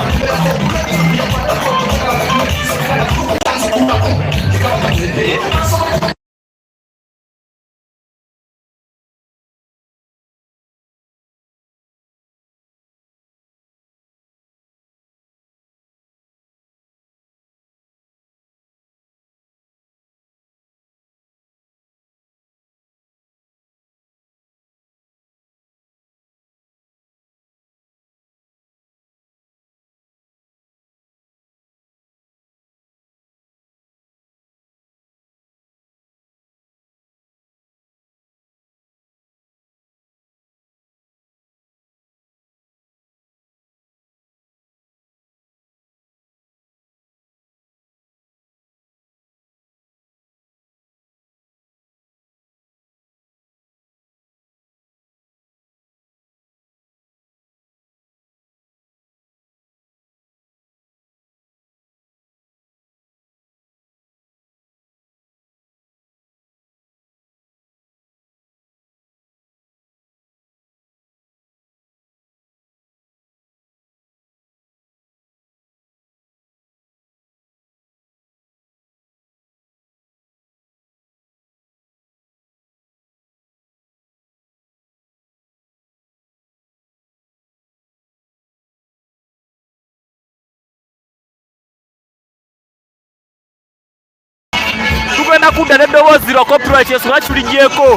Tugenda kudda n'eddoboozi lwa copyright yesu lwaki tuligyeko.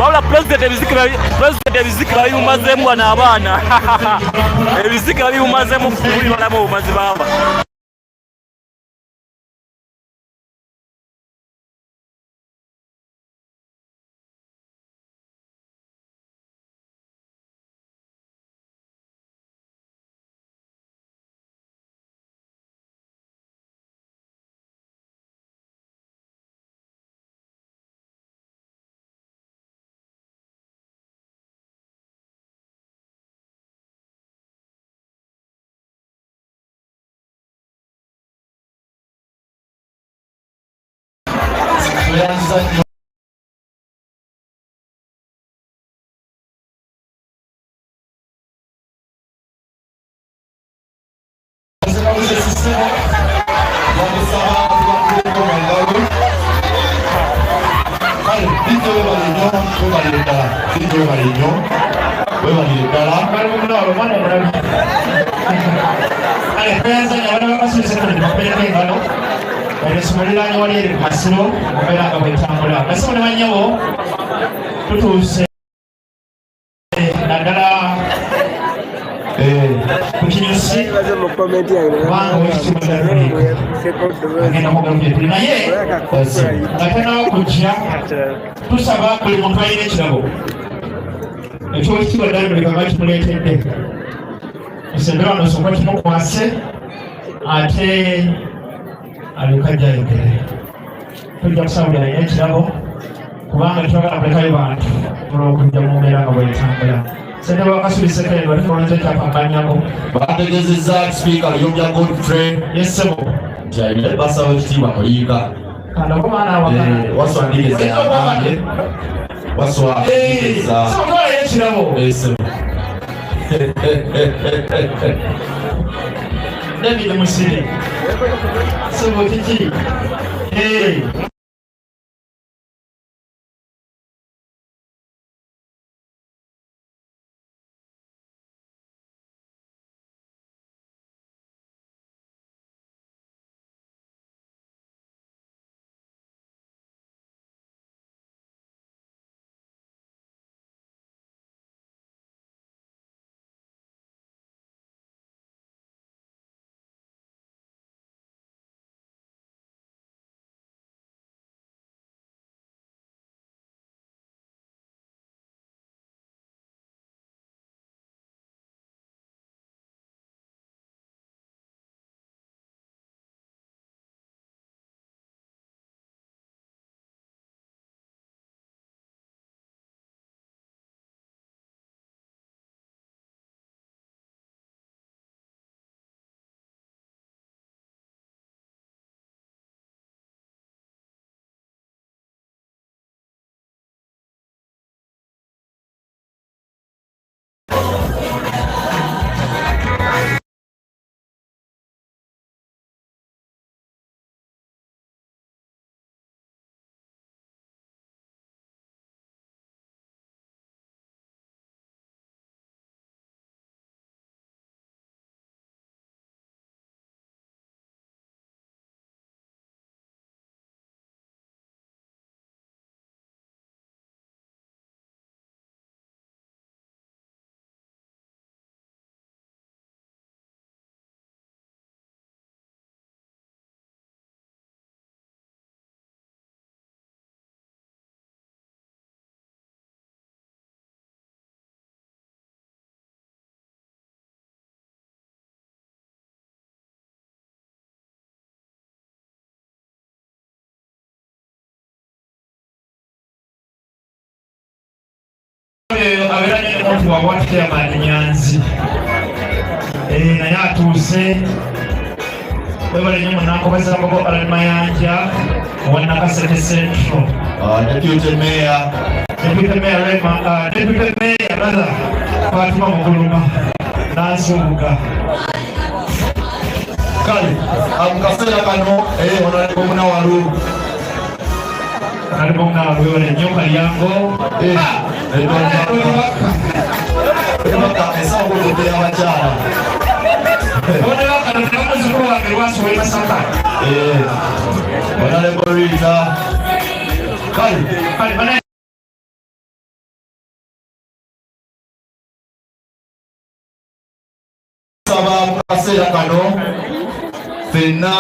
wabula president ebizikira bimumazeemu wano abaana ebizikira bimumazeemu buli balamu obumazi baaba. Mulika wali eri masiro obeera nga bwetambula kasimo ne banyabo tutuuse naddala ku kinyusi kubanga agenda mugaluketuli naye nga tenawo kujja tusaba buli muntu alina ekirabo ekyokitiibwa ddala Mulika nga kimuleetedde esembera wano sooka kimukwase ate alikaja yogere tujja kusabira alina ekirabo kubanga twagala kulekayo bantu olw'okujja mu mbeera nga bwetambula. Ssentebe wakasubi sekere batukolonze kyapambanyako bategezezza sipiika Luyobya Godfrey yessebo nti alina basaba ekitiibwa Mulika kandako maana waswandiriza yagambye waswandiriza samutwalayo ekirabo essebo David Musiri sebo kiki abeeranye n'omuntu wawatira amanyanzi naye atuuse webale nnyo munankobaza mbogo Alani Mayanja owa Nakaseke Central Deputy Mayor brother Fatima Mukuluma Nansubuga kale akaseera kano Honorable Munawaru webale nnyo Kalyango Honorable Rita akaseera kano ffenna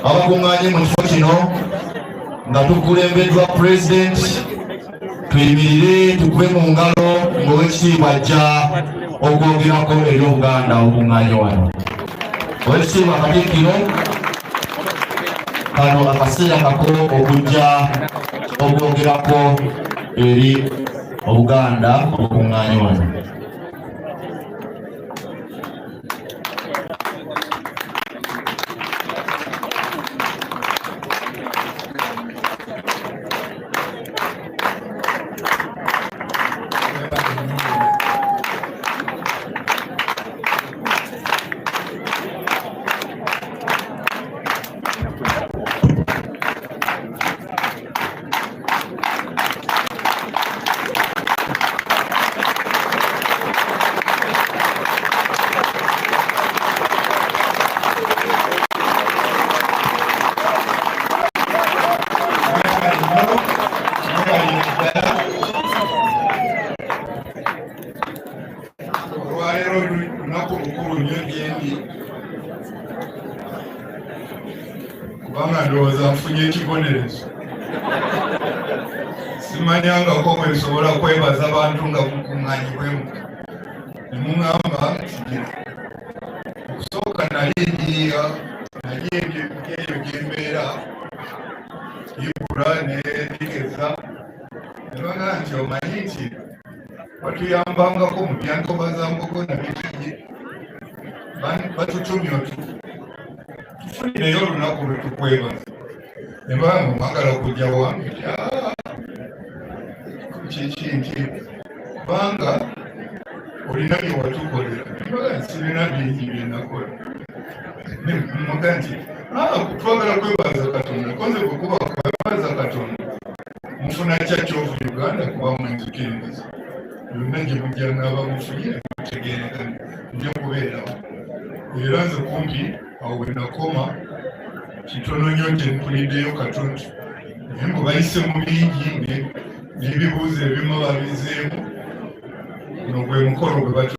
abakuŋŋaanye mu kifo kino nga tukulembeddwa pulezidenti tuyimirire tukube mu ngalo ng'owekitiibwa ajja okwogerako eri Obuganda obukuŋŋaanye wano. Owekitiibwa Katikkiro, kano akaseera kako okujja okwogerako eri Obuganda obukuŋŋaanye wano. Simanyangako bwe nsobola kwebaza abantu nga mukuŋŋaanyibwemu ne muŋŋamba okusooka nali endiira naye eyo gyembeera yibula neendikeza ne bagamba nti omanyi nti batuyambangako mu byankobaza mbogo nabikiji batutumya tufunireyo olunaku lwe tukwebaza ne banga mwagala kujja wange kiki nti kubanga olina bye watukolera sirina bingi byenakola muga nti twagala kwebaza Katonda konze bwekuba kwebaza Katonda mufuna kyakyovu Uganda kuba mwenzikiriza yonna gye mujja naaba mufunire mutegeeragana nja kubeerawo era nze kumpi awo bwe nakoma kitono nnyo nti mpuliddeyo Katonda naye mbu bayise mu bingi n'ebibuuzo ebimu babizeemu guno gwe mukolo gwe batu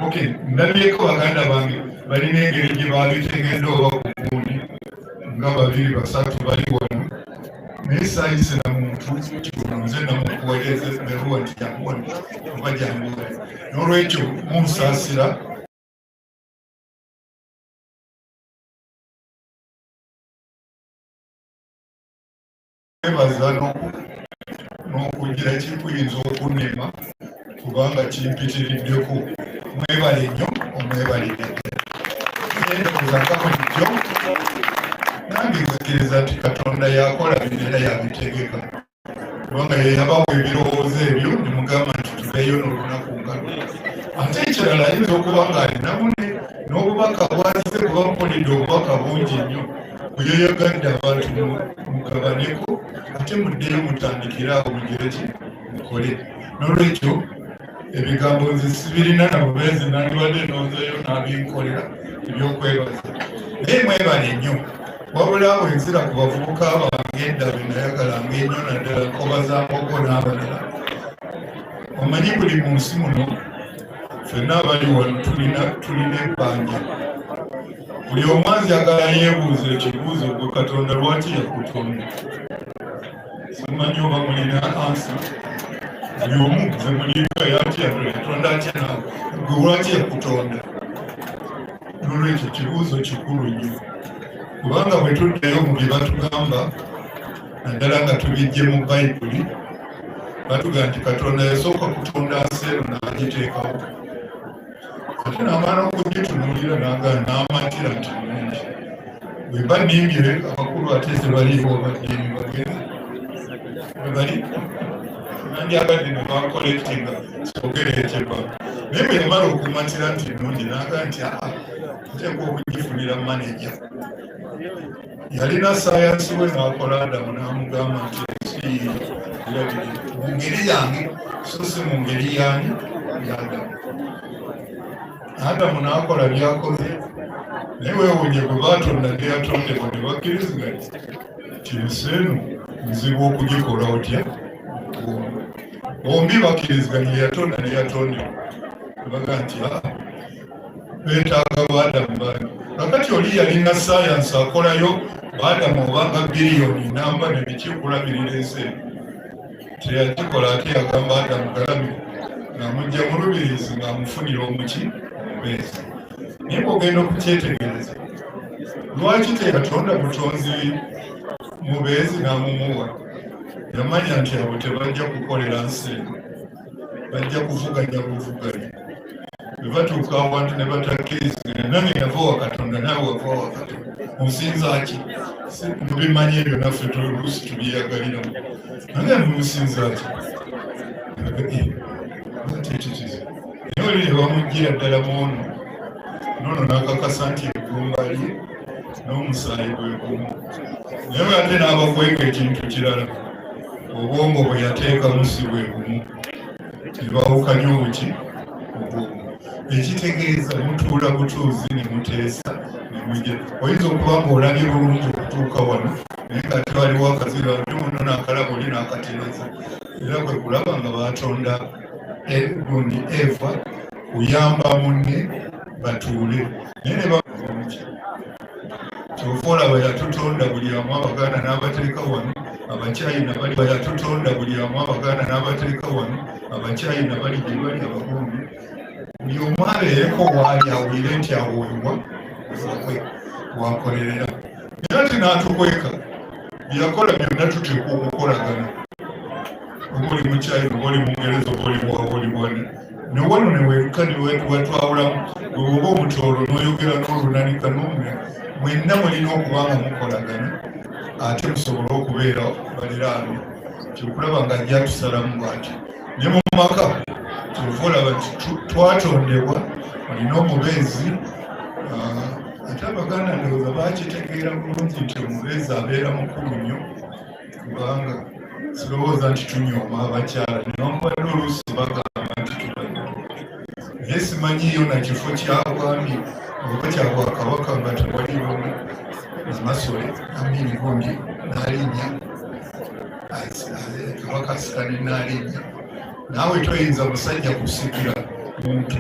Okay, ndabyeko baganda bange balina engeri gye babitegedde oba ku gundi nga babiri basatu bali wano naye saayisira muntu nze namukuweereza eruwa nti janguwano oba janguwa n'olwekyo munsaasira kwebaza n'okugira kikuyinza okunema kubanga kimpitiriddeko mwebale nnyo omwebalire endowoozaako lijjo nange nzikiriza nti Katonda yakola bino yabitegeka kubanga yeyabawa ebirowoozo ebyo nemugamba nti tuveeyo n'olunaku ngalo ate ekirala ayinza okuba nga alinamu n'obubaka bwazze kuba mpulidde obubaka bungi nnyo bweyoyagadde abantu mugabaneko ate muddeyo mutandikire awo mugire ki mukole n'olwekyo ebigambo nze sibirina nabubeezi nandibadde nonzeeyo nabinkolera ebyokwebaza naye mwebale nnyo wabula bwe nzira ku bavubuka bange edda be nayagalanga ennyo naddala nkobaza mbogo n'abalala omanyi buli mu nsi muno ffenna abali wano tulina ebbanja buli omu anjagala yeebuuza ekibuuzo gwe Katonda lwaki yakutonda simanyi oba mulina ansa buli omu nze Mulika yatya Katonda atya nawe gwe lwaki yakutonda n'olwekyo kibuuzo kikulu nnyo kubanga bwe tuddayo mu bye batugamba naddala nga tubijje mu Bayibuli batuga nti Katonda yasooka kutonda nsi eno n'agiteekawo. Ate n'amala okugitunuulira n'amatira nti mulungi. Bwe bannimbye abakulu ate tebaliiwo abaddiini bagenda. Bwe bali nandyagadde ne bakolekitinga kyogere ekyeba. Naye bwe yamala okumatira nti nnungi n'aga nti nteekwa okugifunira maneja. Yalina sayansi we n'akola Adamu n'amugamba nti ensi mu ngeri yange so si mu ngeri yange y'Adamu. Adamu n'akola byakoze naye weewuunye bwe baatonda ne yatondebwa ne bakkiriziganya nti ensi eno nzibu okugikola otya. Bombi bakkiriziganya yatonda ne yatondebwa ne baga nti beetaaga Adamu bangi. Kakati oli yalina sayansi akolayo Adamu obanga biliyoni namba ne bikikulabirira ensi eno. Teyagikola ate yagamba Adamu galamire ng'amugya mu lubirizi ng'amufunira omuki omubeezi. Naye bw'ogenda okukyetegereza lwaki teyatonda butonzi mubeezi n'amumuwa? Yamanya nti abo tebajja kukolera nsi eno, bajja kuvuganya buvuganya. Bwe batuuka awantu ne batakkiriziganya nange yava wa Katonda naawe wava wa Katonda, musinza ki? Mubimanyi ebyo naffe oluusi tubyeyagaliramu. Nange musinza ki? Naye oli ne bamuggira ddala muono nono n'akakasa nti eggumba lye n'omusaayi gwe gumu. Naye ate n'abakweka ekintu kirala, obwongo bwe yateekamu si bwe bumu, ne bawukanya obuki obwongo. Ekitegeeza mutuula butuuzi ne muteesa ne mujja. Oyinza okuba ng'olabye bulungi okutuuka wano naye ng'ate waliwo akazibu ate muno n'akalabo oli n'akatereza. Era kwe kulaba nga baatonda gundi Eva kuyamba munne batuule. Naye ne bamuki kyova olaba yatutonda buli amu Abaganda n'abateeka wano, Abakyayina bali yatutonda buli amu Abaganda n'abateeka wano, Abakyayina bali gye bali Abagumbi. Buli omu abeereko waali awulire nti aweebwa wakolerera. Naye ate n'atukweka byakola byonna tuteekwa okukolagana. Oba oli Mukyayina, oba oli Mungereza, oba oli bwawa, oli bwana. Ne wano ne weeruka ne wetwawulamu. Bwe oba omutoolo n'oyogera n'olunanika n'omwe, mwenna mulina okuba nga mukolagana ate musobole okubeera baliraano. Kyokulaba nga ajja tusalamu bw'atyo. Ne mu maka kyova olaba nti twatondebwa olina omubeezi. Ate Abaganda ndowooza baakitegeera bulungi nti omubeezi abeera mukulu nnyo, kubanga sirowooza nti tunyooma abakyala newankubadde oluusi bagamba nti tubanyooma. Naye simanyiyo na kifo kyabwami oba kyabwakabaka nga tewaliwo Namasole amini gundi n'alinnya Kabaka Asikani n'alinnya. Naawe toyinza musajja kusikira muntu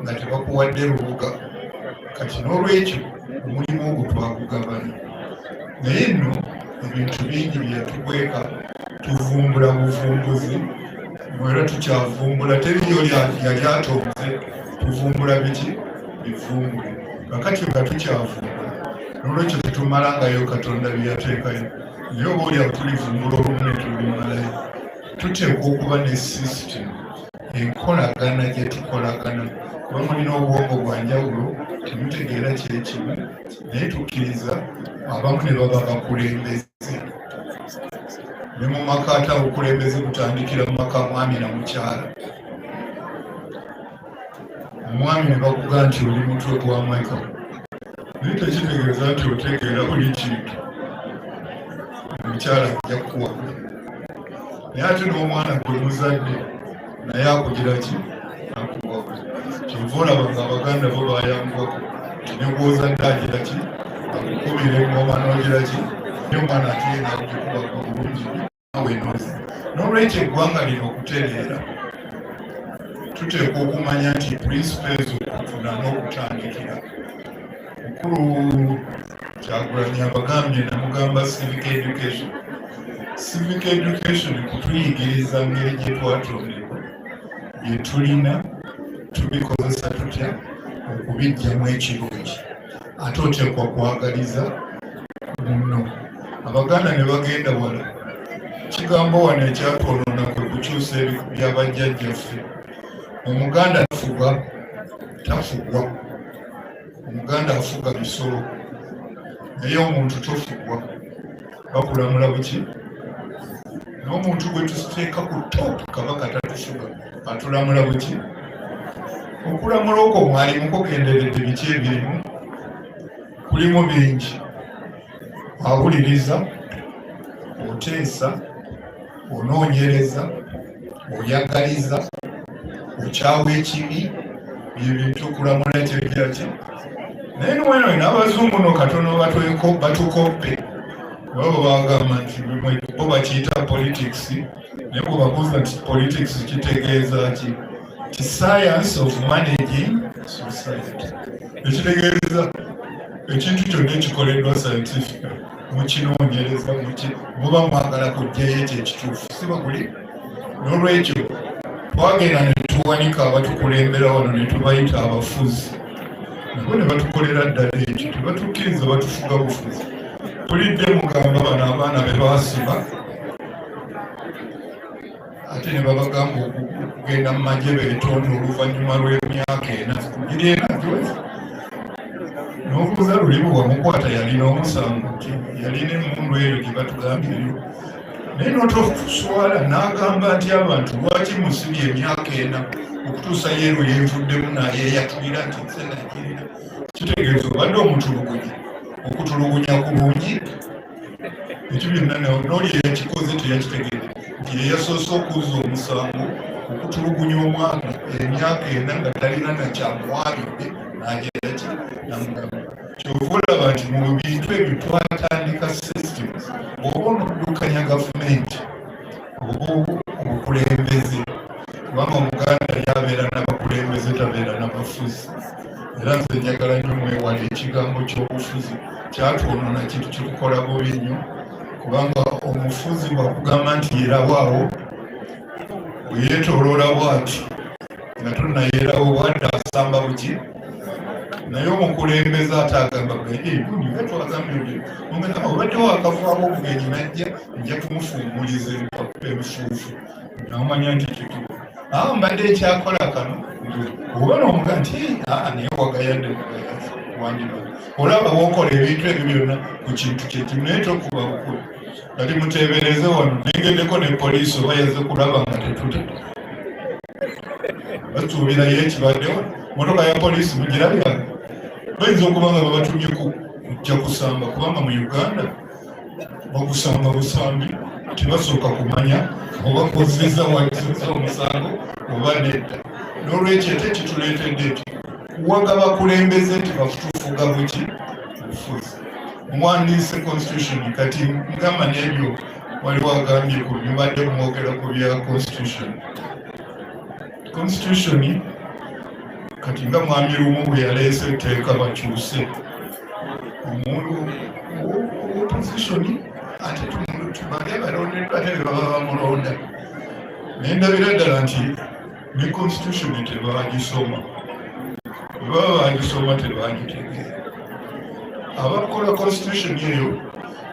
nga tebakuwadde lubuga. Kati n'olwekyo omulimu ogwo twagugabana. Naye nno ebintu bingi byatukweka tuvumbula buvumbuzi, era tukyavumbula. Teriyo yali atonze, tuvumbula biki bivumbule. Kakati nga tukyavumbula n'olwekyo tetumalangayo Katonda byeyateekayo. Naye oba olyawo tulivumbula olumu ne tulimalayo. Tuteekwa okuba ne sisitemu enkolagana gye tukolagana. Kuba mulina obwongo bwa njawulo, temutegeera kyekimu, naye tukkiriza abamu ne baba bakulembeze. Ne mu maka ate obukulembeze butandikira mu maka mwami na mukyala. Omwami ne bakuga nti oli mutwe gwa mweka, naye tekitegeeza nti otegeera buli kintu. Omukyala ajja kukuwabula. Naye ate n'omwana gwe muzadde naye akugira ki? Akuwabula. Kyova olaba nga Abaganda bo bayambwako ne gw'ozadde agira ki? Akukubira engoma n'ogira ki? Naye omwana ate yena akukubaka bulungi nawe enoze. N'olwekyo eggwanga lino okutereera tuteekwa okumanya nti principles okufuna n'okutandikira. Mukulu Kyagulanyi abagambye namugamba civic education. Civic education kutuyigiriza ngeri gye twatondebwa, bye tulina tubikozesa tutya okubijjamu ekirungi. Ate oteekwa kwagaliza munno. Abaganda ne bagenda wala, kigambo wano ekyatwonoona kwe kukyusa byabajjajjaffe. Omuganda afuga tafugwa, omuganda afuga bisolo naye omuntu tofugwa, bakulamula buki? N'omuntu gwe tuteeka ku top kabaka tatufuga atulamula buki? Okulamula okwo mwalimu kugenderedde biki ebirimu? Kulimu bingi: awuliriza, oteesa, onoonyereza, oyagaliza, okyawa ekibi, byebintu okulamula kyebira ki. Naye nweno n'abazungu no katono batukoppe babo bagamba nti bo bakiyita politics, naye bwebabuuza nti politics kitegeeza ki? Ti science of managing society. Ekitegeeza ekintu kyonna ekikoleddwa scientific mukinoonyereza muba mwagala kujjayo ekyo ekituufu, si bakuli? N'olwekyo twagenda ne tuwanika abatukulembera wano ne tubayita abafuzi, nabo ne batukolera ddala ekyo, tebatukkiriza batufuga bufuzi. Tulidde mugamba bano abaana be baasiba ate ne babagamba okugenda mu magye beetonda oluvannyuma lw'emyaka 4 giri gyose. N'obuuza lulimu wamukwata yalina omusango ki? Yalina emmundu eyo gye batugambiryo. Naye n'otokuswala n'agamba nti abantu lwaki musibye emyaka 4 okutuusa yeero yenvuddemu nayeyatulira nti nze nakirira. Kitegeeza obadde omutulugunya, okutulugunya kulungi. Ekyo byonna n'oli eyakikoze teyakitegeera nti yeyasoose okuuza omusango okutulugunya omwana emyaka 4 nga talina nakyamwabidde n'agenda ki namugamba. Kyova olaba nti mu bintu ebyo twatandika systems, oba onoddukanya gavumenti oba obukulembeze, kubanga omuganda yabeera n'abakulembeze tabeera n'abafuzi. Era nze njagala nnyo mwewala ekigambo ky'obufuzi, kyatwonona kintu kitukola bubi nnyo, kubanga omufuzi bwakugamba nti yerawaawo weyeetooloola bw'ati nga tonnayeerawo wadde asamba buki. Naye omukulembeze ate agamba bwe twagambye omugamba obadde wakavaawo omugenyi najja nja tumufuumuliza ebifuufu namanya nti kituufu. Mbadde ekyakola kano oba n'omuga nti naye wagayadde wandiba olaba wokola ebintu ebyo byonna ku kintu kyekimu, naye tokuba bukulu. Kati muteebereze wano nengendeko ne poliisi oba yaze kulaba nga tetuta batuubirayo ekibaddewo. Motoka ya poliisi mugirabira, bayinza okuba nga babatumye kujja kusamba, kubanga mu Uganda bagusamba busambi tebasooka kumanya oba kozesa wakisosa omusango oba nedda. N'olwekyo ate kituleetedde eti kuwaga bakulembeze nti bafutufuga buki bufuzi. Muwandiise constitution, kati mugamba n'ebyo waliwo agambye ku nyumbadde mwogera ku bya constitution. Constitution kati nga mwami lumu bwe yaleese etteeka bakyuse omuntu opposition ate tubage balondeddwa ate bebaba bamulonda. Naye ndabira ddala nti ne constitution tebagisoma, bwe baba bagisoma tebagitegeera. Abakola constitution eyo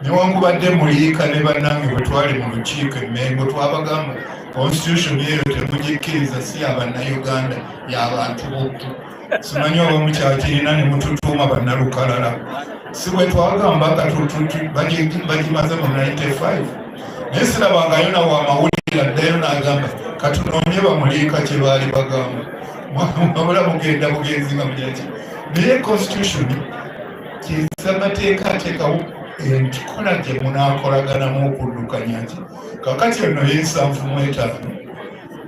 newankubadde Mulika ne bannange bwe twali mu lukiiko Emmengo twabagamba constitution eyo temugikkiriza, si abannayuganda y'abantu bokka. Simanyi oba mukyakirina ne mututuuma bannalukalala. Si bwe twagamba bagimaze mu 95. Naye sirabangayo nawo amawulire addayo n'agamba katunoonye bamulika kye baali bagamba. Wabula mugenda bugenzi nga mugyaki. Naye constitution kyesamateekateekawo enkola gye munaakolaganamu okuddukanya ki. Kakati ono ye7.5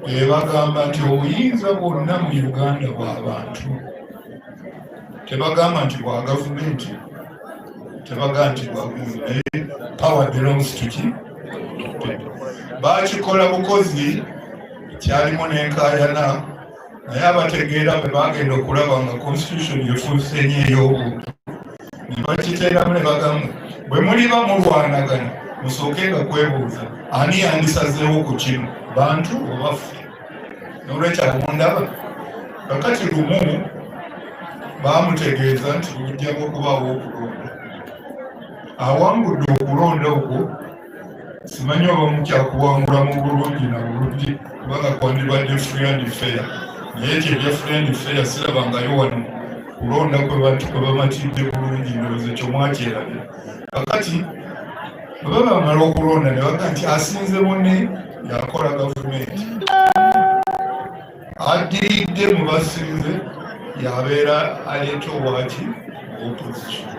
ebagamba nti obuyinza bwonna mu Uganda bw'abantu. Tebagamba nti bwa gavumenti, tebagamba nti bwa gundu, naye power belongs to ki. Bakikola bukozi kyalimu n'enkaayana, naye abategeera bwe bagenda okulaba nga constitution efuuse nnyo ey'obuntu ne bakiteeramu ne bagamba bwe muliba mulwanagana musookenga kwebuuza ani yandisazeewo ku kino, bantu oba ffe. N'olwekyo mundaba kakati lumu bamutegeeza nti lujjamu okubaawo okulonda. Awangudde okulonda okwo simanyi oba mukyakuwangula mu bulungi na bulungi kubanga kwandibadde free and fair naye ekyo ebya free and fair sirabangayo wano kulonda kwe bantu kwe bamatidde bulungi ndowooza ekyo mwakyerabye kakati bwe baba bamala okulonda ne baga nti asinze munne yakola gavumenti addiridde mu basinze yabeera aleeta obwaki opposition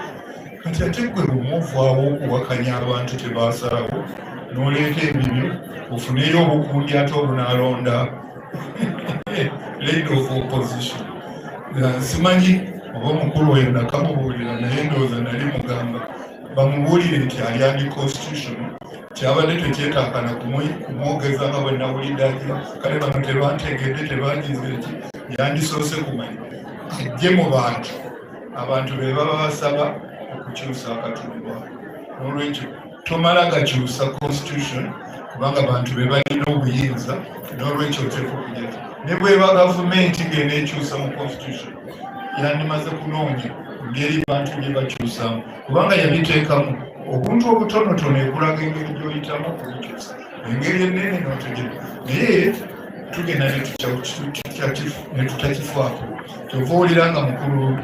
kati ate gwe bumuuvaawo okuwakanya abantu tebasalawo n'oleeta ebibyo ofuneyo obukundi ate obunaalonda leader of opposition simanyi oba omukulu oyo nakamubuulira naye ndowooza nali mugamba bamubuulire nti ali andi constitution kyabadde tekyetaakana kumwogeza nga bwe nawulidde agira kale bano tebantegedde tebagize eki yandisoose kumanya ajje mu bantu abantu be baba basaba okukyusa akatundu n'olwekyo tomala gakyusa constitution kubanga bantu be balina obuyinza n'olwekyo oteeka okujja ne bweba gavumenti ng'ena ekyusa mu constitution yandimaze kunoonya ngeri bantu gye bakyusamu kubanga yabiteekamu obuntu obutonotono ekulaga engeri gy'oyitamu okubikyusa engeri ennene n'otegera naye tugenda ne tutakifaako kyova owulira nga mukulu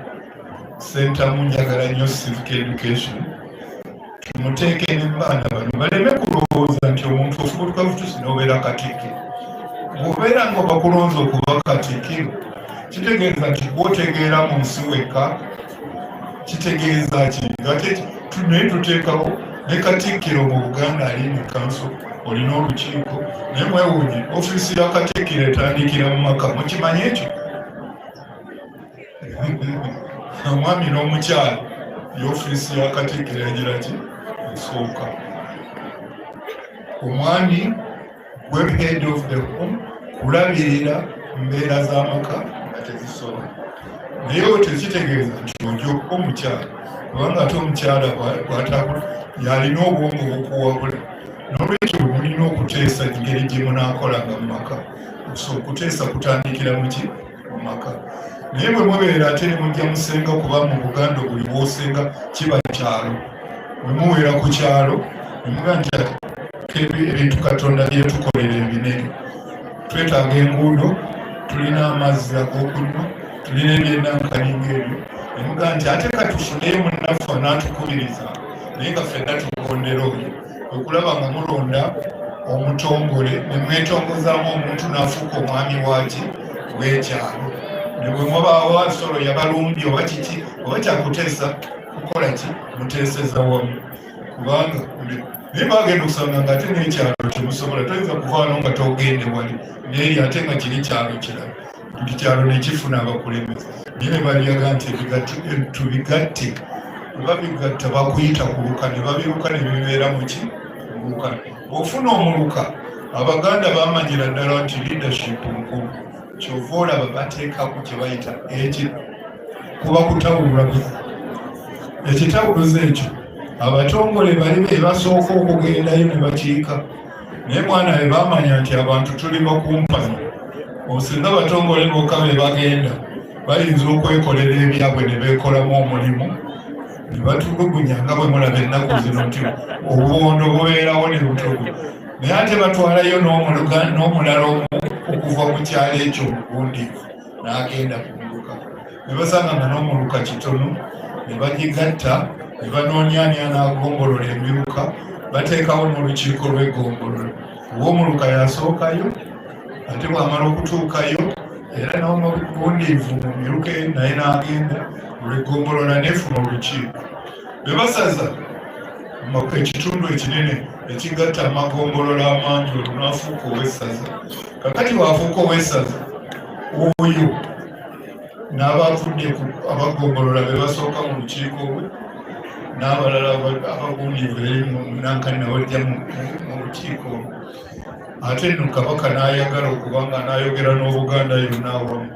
sentamu njagala nnyo civic education tumuteeke n'ebaana bano baleme kulowooza nti omuntu ofubutuka butusi n'obeera katikkiro bw'obeera nga bakulonza okuba katikkiro kitegeeza nti bw'otegeera mu nsi wekka kitegeeza ki ate naye tuteekawo ne katikkiro mu Buganda ali mu kanso olina olukiiko naye mwewuunye ofiisi ya katikkiro etandikira mu maka mukimanyi ekyo omwami n'omukyala y'ofiisi ya katikkiro egira ki esooka omwami gwe head of the home kulabirira mbeera z'amaka nga tezisoba naye tekitegeeza nti ojoka omukyala kubanga ate omukyala bw'atakula yalina obwongo bukuwabula n'olwekyo bwe mulina okuteesa engeri gye munaakolanga mu maka okuteesa kutandikira muki mu maka naye bwe mubeera ate ne mujja musenga kuba mu Buganda buli bw'osenga kiba kyalo bwe muweera ku kyalo ne mugaa nti ebintu Katonda byetukolera ebinene twetaaga enguudo tulina amazzi ag'okunywa tulina ebyenankalinga ebyo ne mugaa nti ate katufuneyo munnaffe n'atukubiriza naye nga ffenna tugondera oyo okulaba nga mulonda omutongole ne mwetongozaamu omuntu n'afuuka omwami waki w'ekyalo ne bwe mubaawo nsolo yabalungi oba kiki oba kyakuteesa kukola ki muteeseza wamu kubanga naye bagenda okusanga nga ate n'ekyalo temusobola toyinza kuvaano nga togende wali naye ate nga kiri kyalo kirala buli kyalo nekifuna abakulembeze naye ne balyaga nti tubigatte oba bigatta bakuyita ku luka ne babiruka ne bibeera muki luka ofuna omuluka Abaganda bamanyira ddala nti leadership nkulu kyova olaba bateekaku kye bayita kuba kutawulula ekitawuluzo ekyo abatongole bali be basooka okugendayo ne bakiika naye mwana we bamanya nti abantu tuli bakumpanya osinga abatongole bokka be bagenda bayinza okwekolera ebyabwe ne beekolamu omulimu ne batulugunya nga bwe mulaba ennaku zino nti obuwondo bubeerawo ne butogo naye ate batwalayo n'omulala okuva mu kyalo ekyo mugundiivu n'agenda kumuluka ne basanga nga n'omuluka kitono ne bagigatta ne banoonyani anagombolola emiruka bateekawo n'olukiiko lw'eggombolola oba omuluka yasookayo ate bw'amala okutuukayo era n'omubundiivu mu miruka naye n'agenda olw'eggombolola n'efuna olukiiko be basaza ekitundu ekinene ekigatta amagombolola amangi olunaafuuka ow'essaza kakati waafuuka ow'essaza oyo n'abavudde abagombolola be basooka mu lukiiko bwe n'abalala abagundiivu eri munankani nabajja mu lukiiko ate nno kabaka n'ayagala okubanga n'ayogera n'Obuganda yonna awamu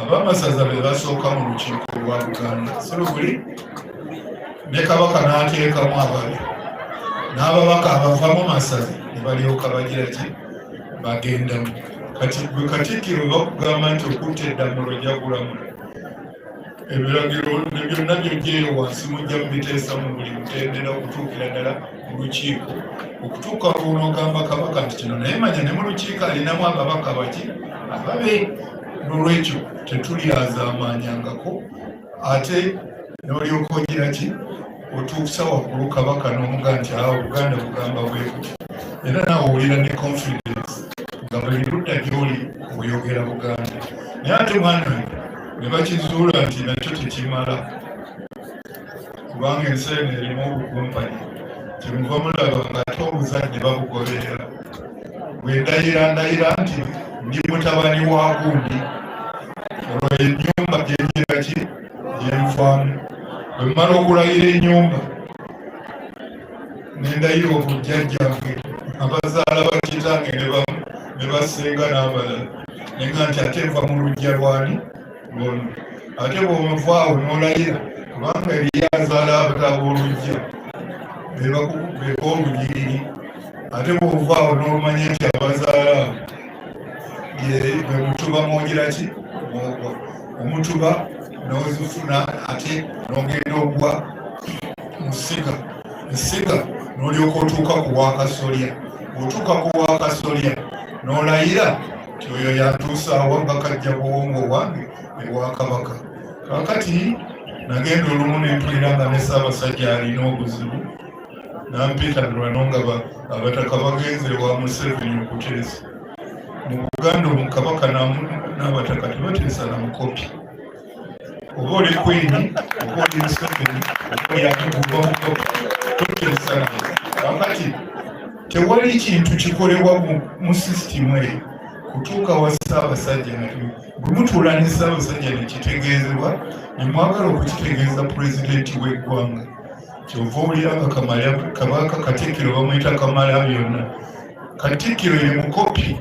abamasaza be basooka mu lukiiko lwa Buganda Sulubuli ne kabaka n'ateekamu abali n'ababaka abavamu masaza ne balyoka bagira ki bagendamu kati gwe Katikkiro bakugamba nti okutta eddamulo jagulamu ebiragiro ne byonna by'oggyeyo wansi mujja mubiteesa mu buli mutendera okutuukira ddala mu lukiiko okutuuka olw'ogamba kabaka nti kino naye manya ne mu lukiiko alinamu ababaka baki ababe. N'olwekyo tetulyazamanyangako ate n'olyoka ogira ki otuusa waggulu kabaka n'omuga nti awo Buganda bugamba bwekuti, era naawe owulira ne confidence nga buli ludda gy'oli oyogera Buganda. Naye ate mwana ne bakizuula nti nakyo tekimala, kubanga ensi eno erimu obukumpanya, kyemuva mulaba ng'ate obuzadde babugoberera. Bwe ndayira nti ndi mutabani wa gundi, olwo ennyumba gyenjira ki gyenvaamu. Bwe mmala okulayira ennyumba nendayira obujjajjange abazaala bakitange ne basenga n'abalala, nenga nti ate nva mu lujja lwani lwono. Ate bw'ovaawo n'olayira, kubanga eriyo azaala ab'olujja beeka olugiriri, ate bw'ovaawo n'omanya nti abazaala bwe mutuba mwogera ki mwogwa omutuba n'ozifuna, ate n'ogenda ogwa musiga esiga n'olyoka otuuka ku wakasolya. Otuuka ku wakasolya n'olayira nti oyo yantuusaawo nga kajja buwongo wange ewa kabaka. Kakati nagenda olumu nempulira nga ne Ssaabasajja alina obuzibu, nampita nga abataka bagenze wa Museveni okuteesa. Mu Buganda omukabaka n'abataka tebateesa na mukopi. Oba oli Queen, oba oli Museveni, oba yakuguba mukopi, toteesa na. Kakati tewali kintu kikolebwa mu sisitimu eyo kutuuka wa Ssaabasajja. Bwe mutuula ne Ssaabasajja ne kitegeezebwa, ne mwagala okukitegeeza pulezidenti w'eggwanga. Kyova owulira nga kabaka Katikkiro bamuyita Kamalabyonna. Katikkiro ye mukopi,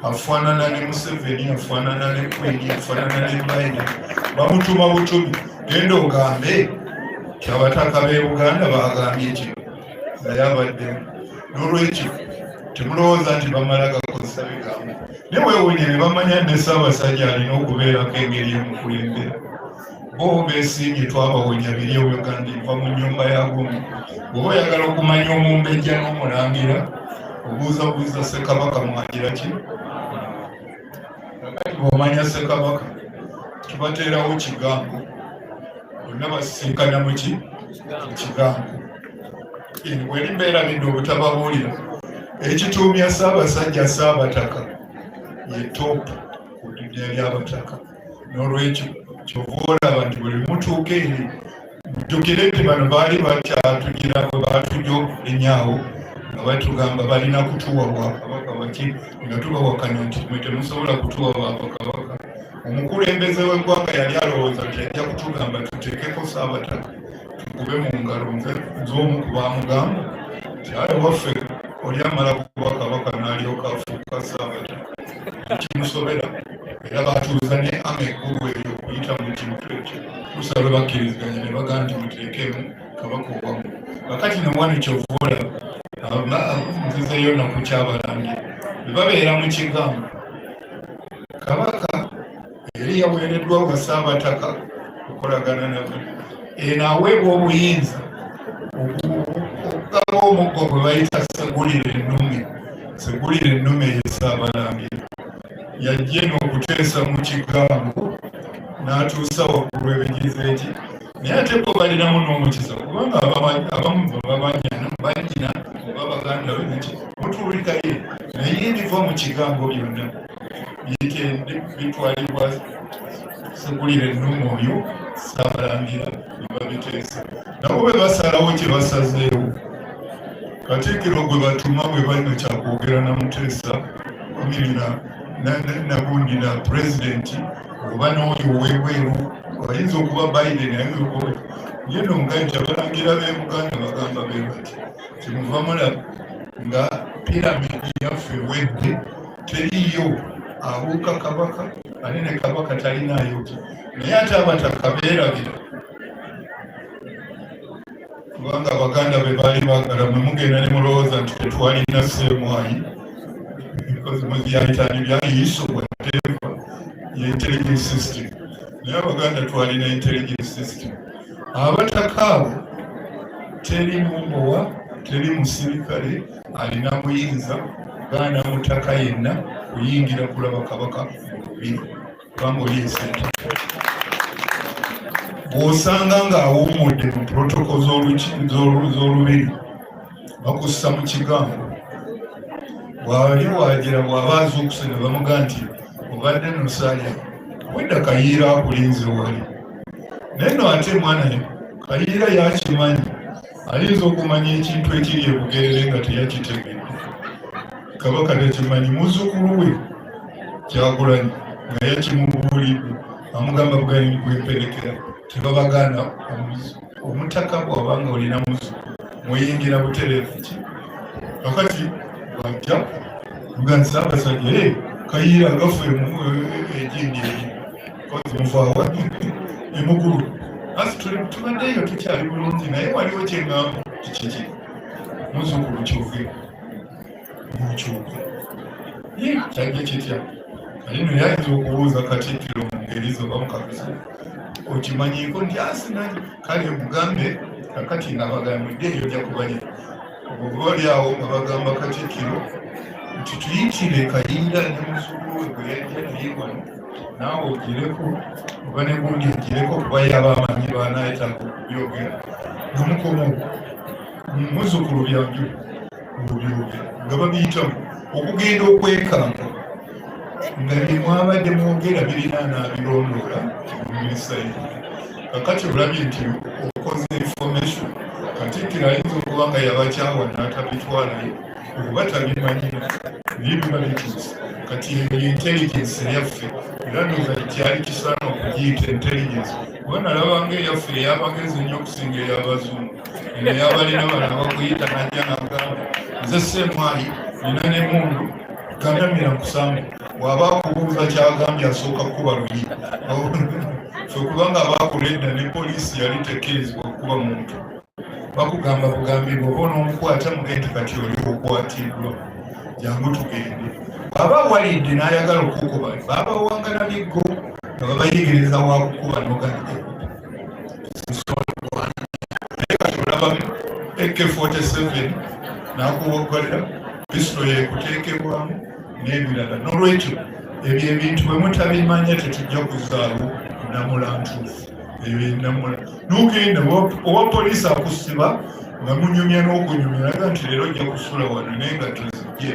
afaanana ne Museveni, afaanana ne Queen, afaanana ne Biden. Bamutuma butubi, genda ogambe ti abataka b'e Buganda bagambye kino, naye abaddemu. N'olwekyo temulowooza nti bamala gakozesa bigambo. Naye weewuunye ne bamanya ne Ssaabasajja alina okubeerako engeri y'omukulembera. Bo beesiimye twabawonya biri Uganda nva mu nnyumba ya Bobi. Bw'oba oyagala okumanya omumbejja n'omulangira, obuuzabuuza Ssekabaka mwagira ki? Kakati bw'omanya Ssekabaka tubateerawo kigango, bonna basisinkana mu kigango. Bwe limbeera bidde obutababuulira, ekituumya Ssaabasajja Ssaabataka ye top ku ddya ly'abataka. N'olwekyo kyova olaba nti buli mutuuka eri mujjukire nti bano baali bakyatugira bwe baatujja ennyaawo nga batugamba balina kutuwa bwakabaka baki, nga tubawakanya nti mwe temusobola kutuwa bwakabaka. Omukulembeze w'eggwanga yali alowooza nti ajja kutugamba tuteekeko Ssaabataka tukube mu ngalo z'omu ku bamugamba nti aye waffe oli amala kuba kabaka n'alyoka afuuka Ssaabataka. Tekimusobera, era baatuuza ne ama eggulu eyo okuyita mu kintu ekyo. Kusa lwe bakkiriziganya ne bagamba nti muteekemu kabaka owamu. Kakati nomwana kyova olaba nzizeyo naku Kyabalangira bwe babeera mu kigambo, kabaka yali yaweereddwa wa Ssaabataka okolagana nabo. Eno aweebwa obuyinza okugaba omuggo gwe bayita Segulire Ennume. Segulire Ennume ye Ssaabalangira yajja eno okuteesa mu kigambo n'atuusa waggulu ebigize eki. Naye ate bo balinamu n'omukisa, kubanga abamu banyina oba baganda be nti mutuulikaye, naye ebiva mu kigambo byonna bitwalibwa Segulire Ennume oyo Ssaabalangira ne babiteesa. Nabo bwe basalawo kye basazeewo, Katikkiro gwe batuma bwe balina kyakwogera na Muteesa nagundi na pulezidenti oba n'oyo ow'ebweru, ayinza okuba Biden, ayinza okuba yeno nga nti abalangira b'e Buganda bagamba be bati kyemuva mulaba nga piramidi yaffe wedde, teriyo abuuka kabaka ate ne kabaka talinayo ki. Naye ate abataka beerabira, kubanga Abaganda be baali baagala mwe mugenda ne mulowooza nti tetwalina sseemwayi, muziyayitani byayisibwa teeva ye intelligence system. Naye Abaganda twalina intelligence system. Abataka abo teri mumbowa teri musirikale alina buyinza gaana mutaka yenna kuyingira kulaba kabaka mu lubiri kubanga oli esente. Bw'osanga ng'awummudde mu protoko z'olubiri bakussa mu kigambo, bw'ali wagira bw'aba azuukuse ne bamuga nti obadde nosalya wedda kayiira akulinze wali. Naye no ate mwana kayiira yakimanyi, ayinza okumanya ekintu ekiri ebugerere nga teyakitegedde. Kabaka tekimanyi, muzzukulu we Kyagulanyi nga yakimubuuliddwa amugamba buganyi gweperekera tebabagaana omutaka bw'abanga olina muzzukulu mweyingira butereevu ki. Kakati bwajja buganyi Ssaabasajja kayiira agafe ejindi kozi muvaawa emugulu asi tubaddeeyo tukyali bulungi naye waliwo kyeŋŋamba kiki muzzukulu kyogere mukyogere kyajja kitya alino yayinza okubuuza Katikkiro mu ngeri zo bamukakasa okimanyiiko nti asinanyi kale mugambe kakati nga bagambiddeeyo ojja kubanya oba oli awo nga bagamba Katikkiro nti tuyitire kayiira ne muzzukulu we gwe yajja naye wano naawe ogireko oba ne gundi ogireko kuba yaba amanyi baanaayetaaga okubyogera nomukomo muzzukulu byanju obyogera nga babiyitamu okugenda okwekanga nga bye mwabadde mwogera birina n'abirondoola muminisayidi. Kakati olabye nti okoze information Katikkiro ayinza okuba nga yabakyawa n'atabitwalayo oba tabimanyira naye biba bituuse. Kati eyo intelligence yaffe era ndowooza kyali kisaana okugiyita intelligence kuba nalabanga eyaffe ey'amagezi ennyo okusinga ey'abazungu. Eno ey'abalina bano abakuyita najja nagamba nze Ssemwali nina n'emmundu gandamira nkusambu bw'aba akubuuza kyagambye asooka kuba luyi fe kubanga abaakuledda ne poliisi yali tekirizibwa okuba muntu bakugamba bugambibwa oba n'omukwata mugenti kati oli okwatiddwa jangu tugende. Baba walidde n'ayagala okukuba baba wangala biggo nga babayigiriza wakukuba noganika olaba AK-47 n'akuwoggalira pisito yekuteekebwamu n'ebirala. N'olwekyo ebyo ebintu bwe mutabimanya tetujja kuzaawo namula ntuufu. Ebyo namula n'ogenda owa poliisi akusiba nga munyumya n'okunyumya aga nti leero ojja kusula wano naye nga tozijje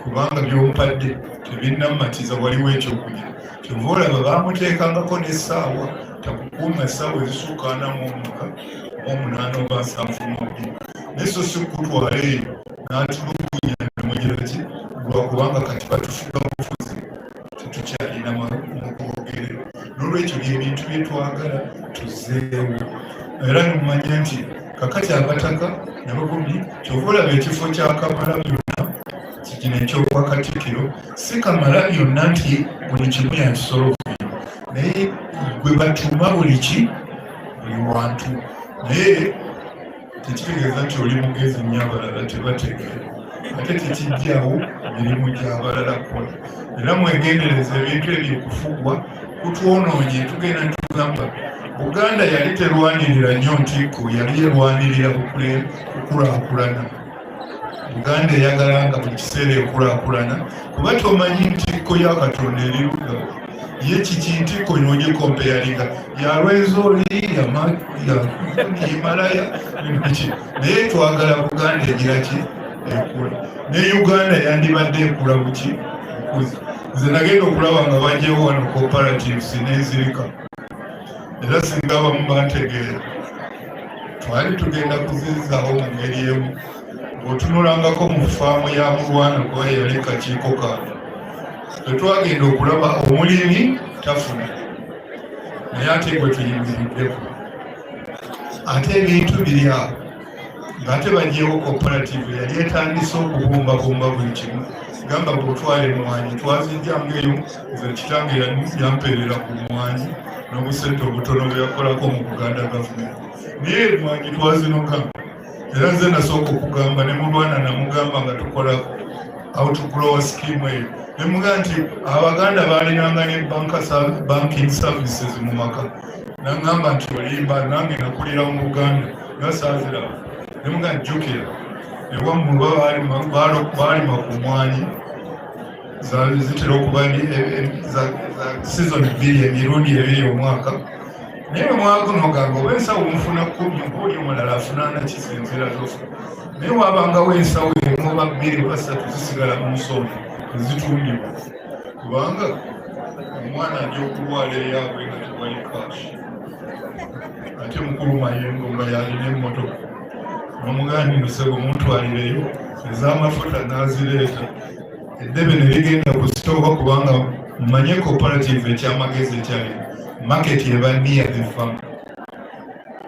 kubanga byompadde tebinnamatiza waliwo ekyokulya. Kyova olaba baamuteekangako n'essaawa takukuuma essaawa ezisukka 49 oba 72 naye so si kutwala eyo n'atulugunya namugiraki lwakubanga kati batufuga bufuzi tetukyalina mukwogere. N'olwekyo byebintu byetwagala tuzeewo era nimumanya nti kakati abataka nabagundi kyova olaba ekifo kya Kamala byonna kino ekyokwa Katikkiro si Kamala byonna nti buli kimu yakisolofera naye gwe batuuma buli wantu naye tekitegeeza nti oli mugezi nnyo abalala tebategeera ate tekijjaawo mirimu gy'abalala kukola. Era mwegendereza ebintu ebyo okufugwa kutwonoonye tugenda ntugamba Buganda yali terwanirira nnyo ntiiko yali yerwanirira kukulaakulana. Buganda eyagalanga buli kiseera ekulaakulana kuba tomanyi ntiiko ya Katonda eriruga ye kiki ntiiko n'ogikompeyalinga yalweza oli yimalaya naye twagala Buganda egiraki ekula ne Uganda yandibadde ekula buki okuza. Nze nagenda okulaba nga bajjewo wano cooperatives n'enzirika era singa abamu bantegeera twali tugenda kuzizzaawo mu ngeri emu. Bw'otunulangako mu faamu ya Mulwana kuba yali kakiiko kaabwe tetwagenda okulaba omulimi tafuna naye ate gwe tuyimiriddeko ate ebintu biri awo ng'ate baggyewo cooperative yali etandise okubumbabumba buli kimu. Gamba bw'otwala emmwanyi twazijjamu eyo nze kitange yamperera ku mmwanyi n'obusente obutono bwe yakolako mu Buganda gavumenti naye emmwanyi twazinoga era nze nasooka okugamba ne Mulwana namugamba nga tukola outgrower scheme eyo nemuga nti Abaganda baalinanga ne banking services mu maka nangamba nti olimba nange nakulira mu Buganda nasaazira nemuga jjukira ewammwe baalima ku mwanyi zitera okuba za season 2 emirundi 2 omwaka naye omwaka nogamba oba ensawo mufuna 10 oli omulala afunana kisinzira zofu naye wabangawo ensawo emu oba 2 oba 3 zisigala mu nsonda ezitundibwa kubanga omwana ajja okulwala eyaabwe nga tewali kashi ate mukulu mayengo nga yalina emmotoka nomugandi nosebo mutwalireyo ez'amafuta n'azireeta eddebe ne ligenda ku sitooka kubanga mmanye cooperative ekyamagezi ekyali market eba near the farm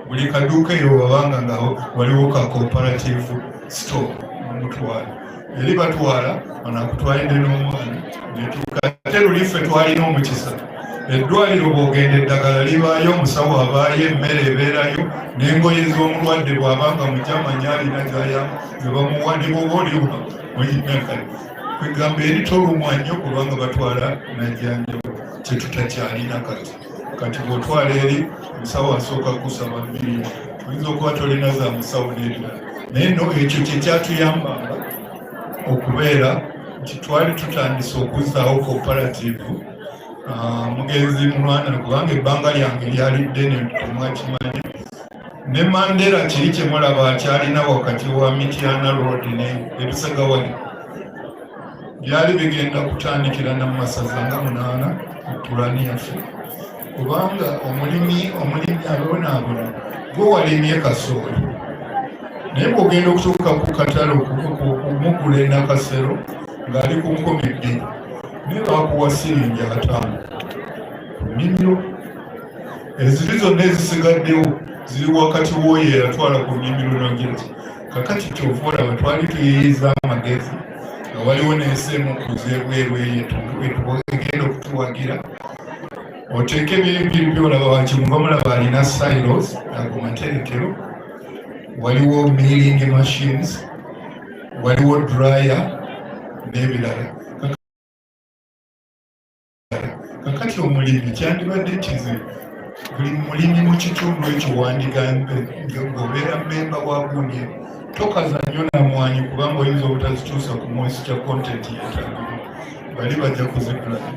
buli kaduuka eyo wabanga nga waliwo ka cooperative store nomutwala eri batwala anakutwalire n'omwana netuuka ate lulife twalina omukisa eddwaliro bw'ogenda eddagala libaayo omusawo abaayo emmere ebeerayo n'engoye z'omulwadde bw'abanga mujamanya alina gebamuwa ne bwoba oliwa oyinakale kwegamba eri tolumwa nnyo kubanga batwala najjanjabo kyetutakyalina kati bw'otwala eri omusawo asooka kusaba bbiri oyinza okuba tolina za musawo n'ebirala naye no ekyo kyekyatuyambanga okubeera nti twali tutandise okuzzaawo cooperative mugenzi mulwana kubanga ebbanga lyange lyali ddene omwakimanyi ne Mandela kiri kyemulaba akyalina wakati wa Mityana Road ne ebisagawali byali bigenda kutandikira n'amasaza nga 8 pulani yaffe kubanga omulimi abonaabona gwe walimye kasooli naye bw'ogenda okutuuka ku katale okumugula enakasero ng'ali ku 12 naye bakuwa siringi 5 ku nnimiro eziri zonna ezisigaddewo ziri wakati w'oyo eyatwala ku nnimiro nogeti kakati kyova olaba twali tuyiyiza amagezi nga waliwo n'enseemu kuza ebweru egenda okutuwagira oteeka ebirimbiri byolaba wakimuva mulaba alina silos ago materekero waliwo milling machines waliwo dryer n'ebirala kakati omulimi kyandibadde kizibu buli mulimi mu kitundu ekyo wandigambe ng'obeera mmemba wa gundi tokaza nnyo namwanyi kubanga oyinza obutazituusa ku moisture content yeetagibwa bali bajja kuzigulayo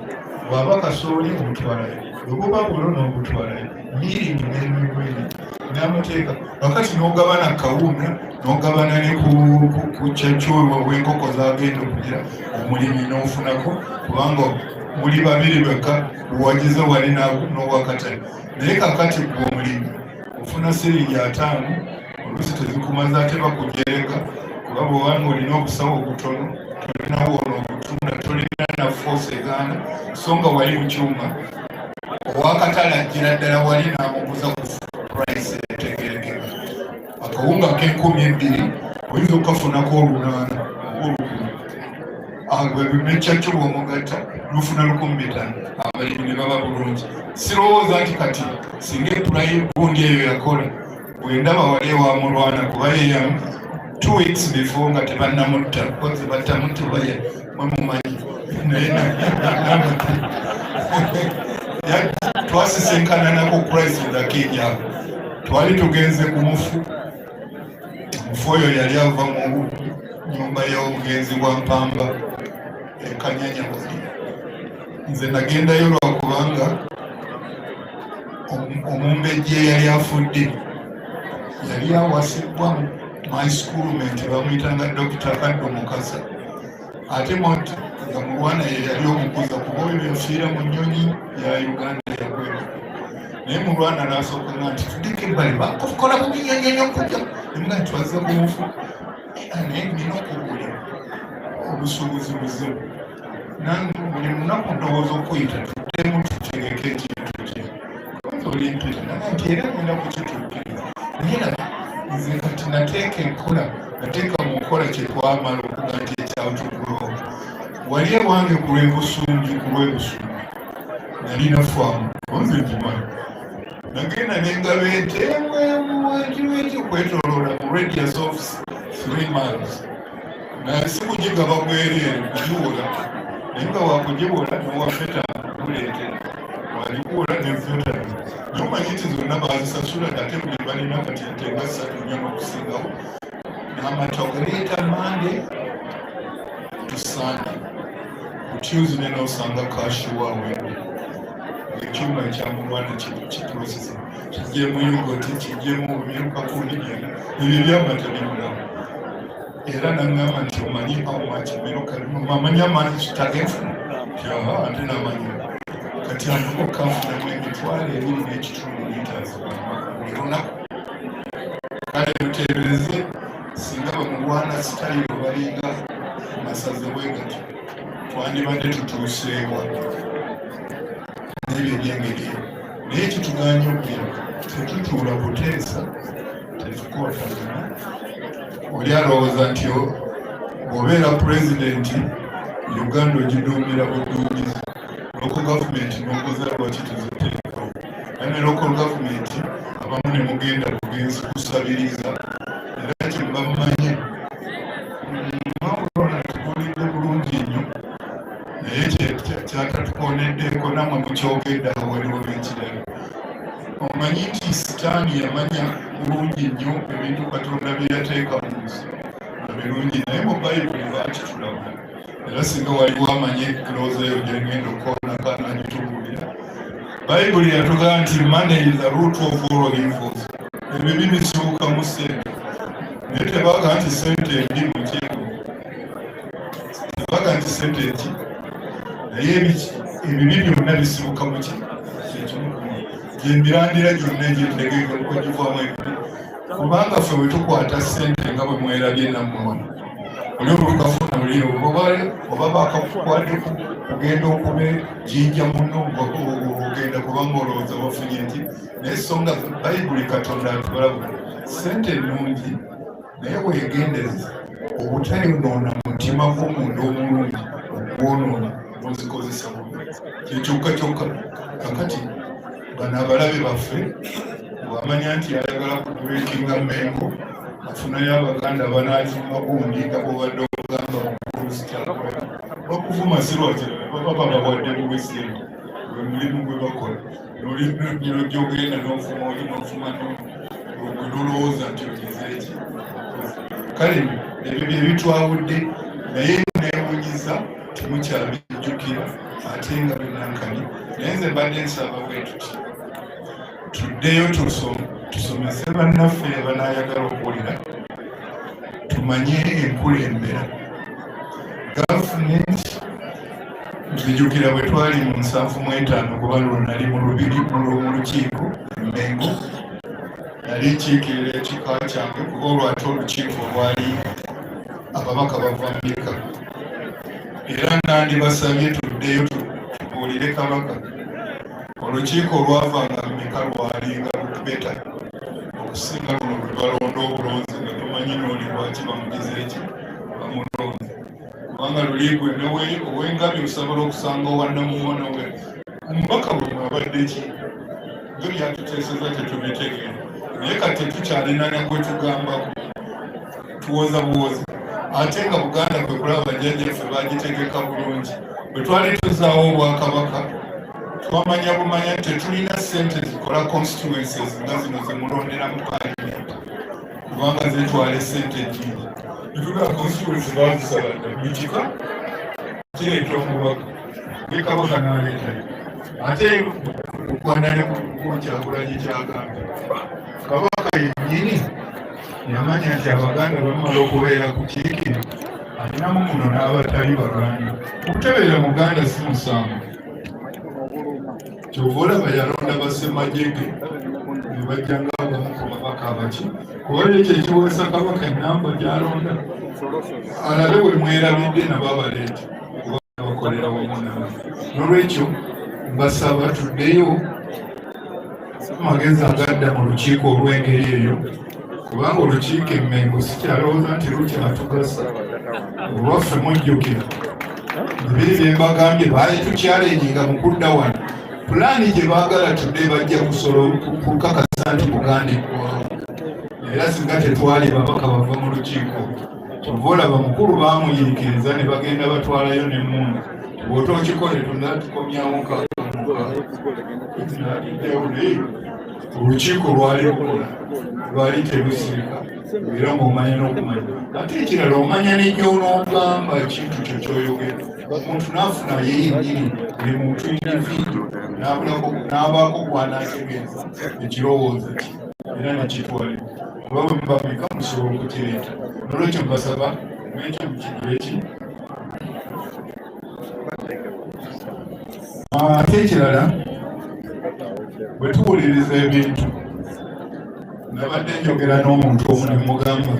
bw'aba kasooli omutwalayo bwebuba bulo n'obutwalayo miringi n'emigweri n'amateeka wakati n'ogabana kawunga n'ogabana ne ku kyakyowa bw'enkoko zagenda okugira omulimi n'ofunako kubanga muli babiri bekka wagize wali n'owakatale naye kakati gwe omulimi ofuna siringi 5 oluusi tezikumaze ate bakujereka kuba bwobanga olina obusawo obutono tolinawo ono obutunda tolina na force egaana so nga wali mu kyuma owakatale ajjira ddala wali n'amuguza ku price etegerekeka akawunga k'12 oyinza okukafunako 8 nekyakyo bw'omugatta lufuna 15 abalimi ne baba bulungi sirowooza nti kati singa epulayi gundi eyo yakola bwendaba wali ewamulwana kuba yeyamu 2 weeks before nga tebannamutta koze battamutte baya mwemumanyi twasisinkananako Christ Dakenya twali tugenze ku mufu oyo yali ava mu nyumba y'obugenzi bwa Mpamba ekanyanya nze nagendayo lwakubanga omumbejje yali afudde yali awasibwa my schoolmate bamuyitanga Dr. Kaddo Mukasa ate moti nga mulwana ye yali omukuza kuba oyo yafiira mu nnyonyi ya Uganda yakwera naye mulwana n'asooka nga nti tudike ebbali bakukola mu binyonyi okujja nga ntwaza ku mufu naye nina okugula obusuubuzi buzibu nange buli munaku ndowooza okuyita tuddemu tutegeke ekintu kye kwanza olimpita nti era ngenda kukituukiriza naye laba nze kati nateeka enkola nateeka mu nkola kye twamala okuga nti ekyawutukulowo wali ewange ku lw'ebusungi nalina faamu onze ngimanyi nagenda nengaba ente ekiweki okwetoloola mu radius of 3 miles sikugigaba bwereere kugiwola naye nga wakugiwola nowafeta kuleetera walikuwola nevotani nomanyi nti zonna bazisasula ate buli balina kati ente nga 3 n'okusingawo n'amatogereta Monday to Sunday. Ku Tuesday n'osanga kashi waawe ekyuma ekyamugwana kiprocessing kijjemu yogoti kijjemu ebirukakuuli byonna ebyo byamata bimulamu era naŋŋamba nti omanyi awamaki miruka amanyi amaanyi kitagenfuna ate namanyi kati andiko kanfunamu emitwalo 2.5 litres buli lunaku. Kale muteebereze singa bamulwana sitayiro balinga masaze bwegatyo twandibadde tutuuseewa n'ebyo ebyengeri naye kituganya okugera tetutuula kuteesa tetukootagana. Oli alowooza nti bw'obeera pulezidenti Uganda ogiduumira buduumizi local government n'okoza lwaki tuziteekawo ane local government abamu ne mugenda bugenzi kusabiriza era kyemuba mumanye mwakulona tukolidde bulungi nnyo naye kyatatukoneddeko namwe mukyogedde awo waliwo n'ekirala. Omanyi nti sitaani yamanya bulungi nnyo ebintu Katonda bye yateeka mu nsi nga birungi naye mu Bayibuli lwaki tulabula era singa waliwo amanye ekirowoozo eyo gyengenda okukoonako anagitubuulira. Bayibuli yatugamba nti money is the root of all evils. Ebibi bisibuka mu ssente naye tebaga nti ssente endi mu kyego tebaga nti ssente eki naye ebibi byonna bisibuka mu ki gyemirandira gyonna egyentegeka okugivaamu ebibi kubanga ffe bwe tukwata ssente nga bwe mwerabye nammwe oli olukafuna muliro oba bakakukwadde kugenda okube jinja muno ogenda kubanga olowooza bafunye nti naye songa Bayibuli Katonda atulabula ssente ennungi naye weegendeze obutayonoona mutima gw'omuntu omulungi okwonoona nozikozesa bubi kyekyokka kyokka kakati bano abalabe baffe bwamanya nti ayagala kutuwekinga Mengo afunayo Abaganda banaazimba gundi nga bwobadde okugamba okuvuma sirwaki baba bawadde buwesente gwe mulimu gwe bakola nolojogenda n'ofuma oli n'ofuma nolowooza nti ogeze eki. Kale ebyo bye bitwawudde naye neewunyiza temukyabijjukira ate nga binankani naye nze mbadde nsaba bwe tuti tuddeyo tusomese bannaffe banaayagala okuwulira tumanye enkulembera gavumenti. Nzijukira bwe twali mu 7-5 kuba nali mu lukiiko Mengo nali nkiikirira ekika kyange kuba olwate olukiiko olwali ababaka bava Mulika era nandibasabye tuddeyo tubuulire Kabaka olukiiko olwavanga Mulika lwalinga lukubeta okusinga luno lwe balonda obulonzi nga tumanyi nooli lwaki bamugize eki bamulonzi kubanga luliigwe owengabi osobola okusanga owannamuwono we omubaka bwe mwabadde ki bwe byatuteeseza tetubitegeera naye kati tukyalina nagwe tugambako tuwoza buwozi ate nga Buganda kwe kulaba bajjajjaffe bagitegeka bulungi bwe twali tuzaawo Obwakabaka twamanya bumanya nti tetulina ssente zikola constituencies nga zino zemulondera mu Parliament kubanga zetwala essente ejjingi netugala constituency bazisaladde bikika kireeta omubaka ye Kabaka n'aleetayo ate okwanale kukyakulanye kyagambye Kabaka yennyini yamanya nti Abaganda bamala okubeera ku kiikino alinamu muno n'abatali Baganda okutebeera Muganda si musango kyova olaba yalonda bassemajjege ne bajja ng'abamu ku babaka abaki kuba ekyo ekiweesa Kabaka ennamba gy'alonda alabe bwe mwerabidde nabo abaleeta kuba bakolera wamu nawe. N'olwekyo mbasaba tuddeyo amagezi agadda mu lukiiko olw'engeri eyo kubanga olukiiko Mengo sikyalowooza nti lukyatugasa olwaffe mujjukira ebiri bye mbagambye baali tukyalenginga mu kudda wano pulaani gye baagala tudde bajja kukakasa nti Buganda eggwawo era singa tetwali babaka bava mu lukiiko kyova olaba mukulu baamuyiikiriza ne bagenda batwalayo n'emmundu bw'otookikole tunatukomyawo nkaaga olukiiko lwali terusirika era ng'omanya n'okumanya ate ekirala omanya n'egyonoogamba ekintu kyo kyoyogera omuntu n'afuna yeyennyini buli muntu individu n'abaako gwanaategeeza ekirowoozo ki era nekitwalibwa kuba bwe mubameka musobola okukireeta nolwekyo mbasaba nekyo mukigire ki ate ekirala bwe tuwuliriza ebintu nabadde njogera n'omuntu omu ne mugamba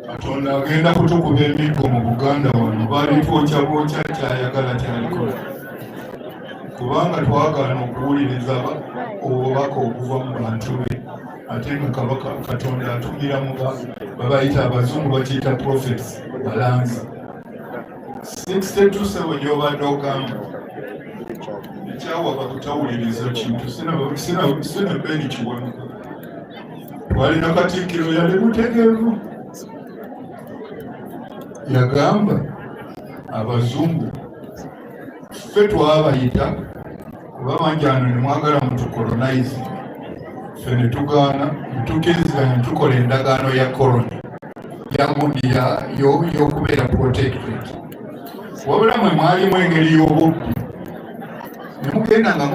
Katonda agenda kutukuba emiggo mu Buganda wano balitwokyabwokya kyayagala kyalikola kubanga twagaana okuwuliriza obubaka okuva mu bantu be ate nga kabaka Katonda atumira mu babayita abazungu bakiyita prophets balanzi 62 gy'obadde ogamba ekyawa bakutawuliriza kintu sinabeni kiwanuka twalina Katikkiro yali mutegeevu yagamba abazungu ffe twabayita kuba banjano ne mwagala mutukolonize ffe ne tugaana netukkiriziganya tukola endagaano ya koloni yagundi y'okubeera protected wabula mwe mwalimu engeri y'obubbi ne mugenda nga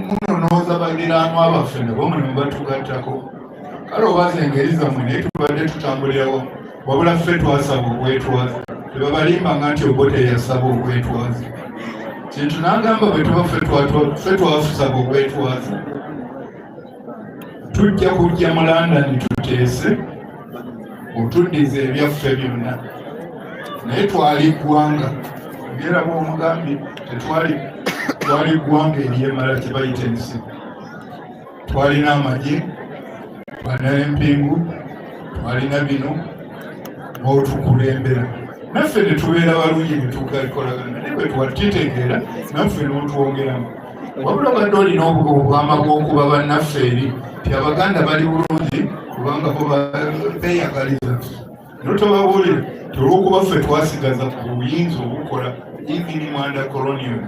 munonooza baliraanwa abaffe nabo mwe mubatugattako kale obaza engeri zammwe naye tubadde tutambulirawo wabula ffe twasaba obwetwaze tebabalimbanga nti obote yasaba obwetwaze kintu n'agamba bwe tuba ffe twasaba obwetwaze tujja kujja mu London tuteese otuddiza ebyaffe byonna naye twali ggwanga byeraba omugambi twali ggwanga eryemala tebayita ensi twalina amagye banempingu twalina bino n'otukulembera naffe ne tubeera balungi ne tukalikolagana naye bwe twatitegeera naffe n'otwongeramu wabula badde olina obwama bw'okuba bannaffe eri ti Abaganda bali bulungi kubanga bo beeyagaliza notobabuulira olw'okuba ffe twasigaza ku buyinza obukola even mwanda colonial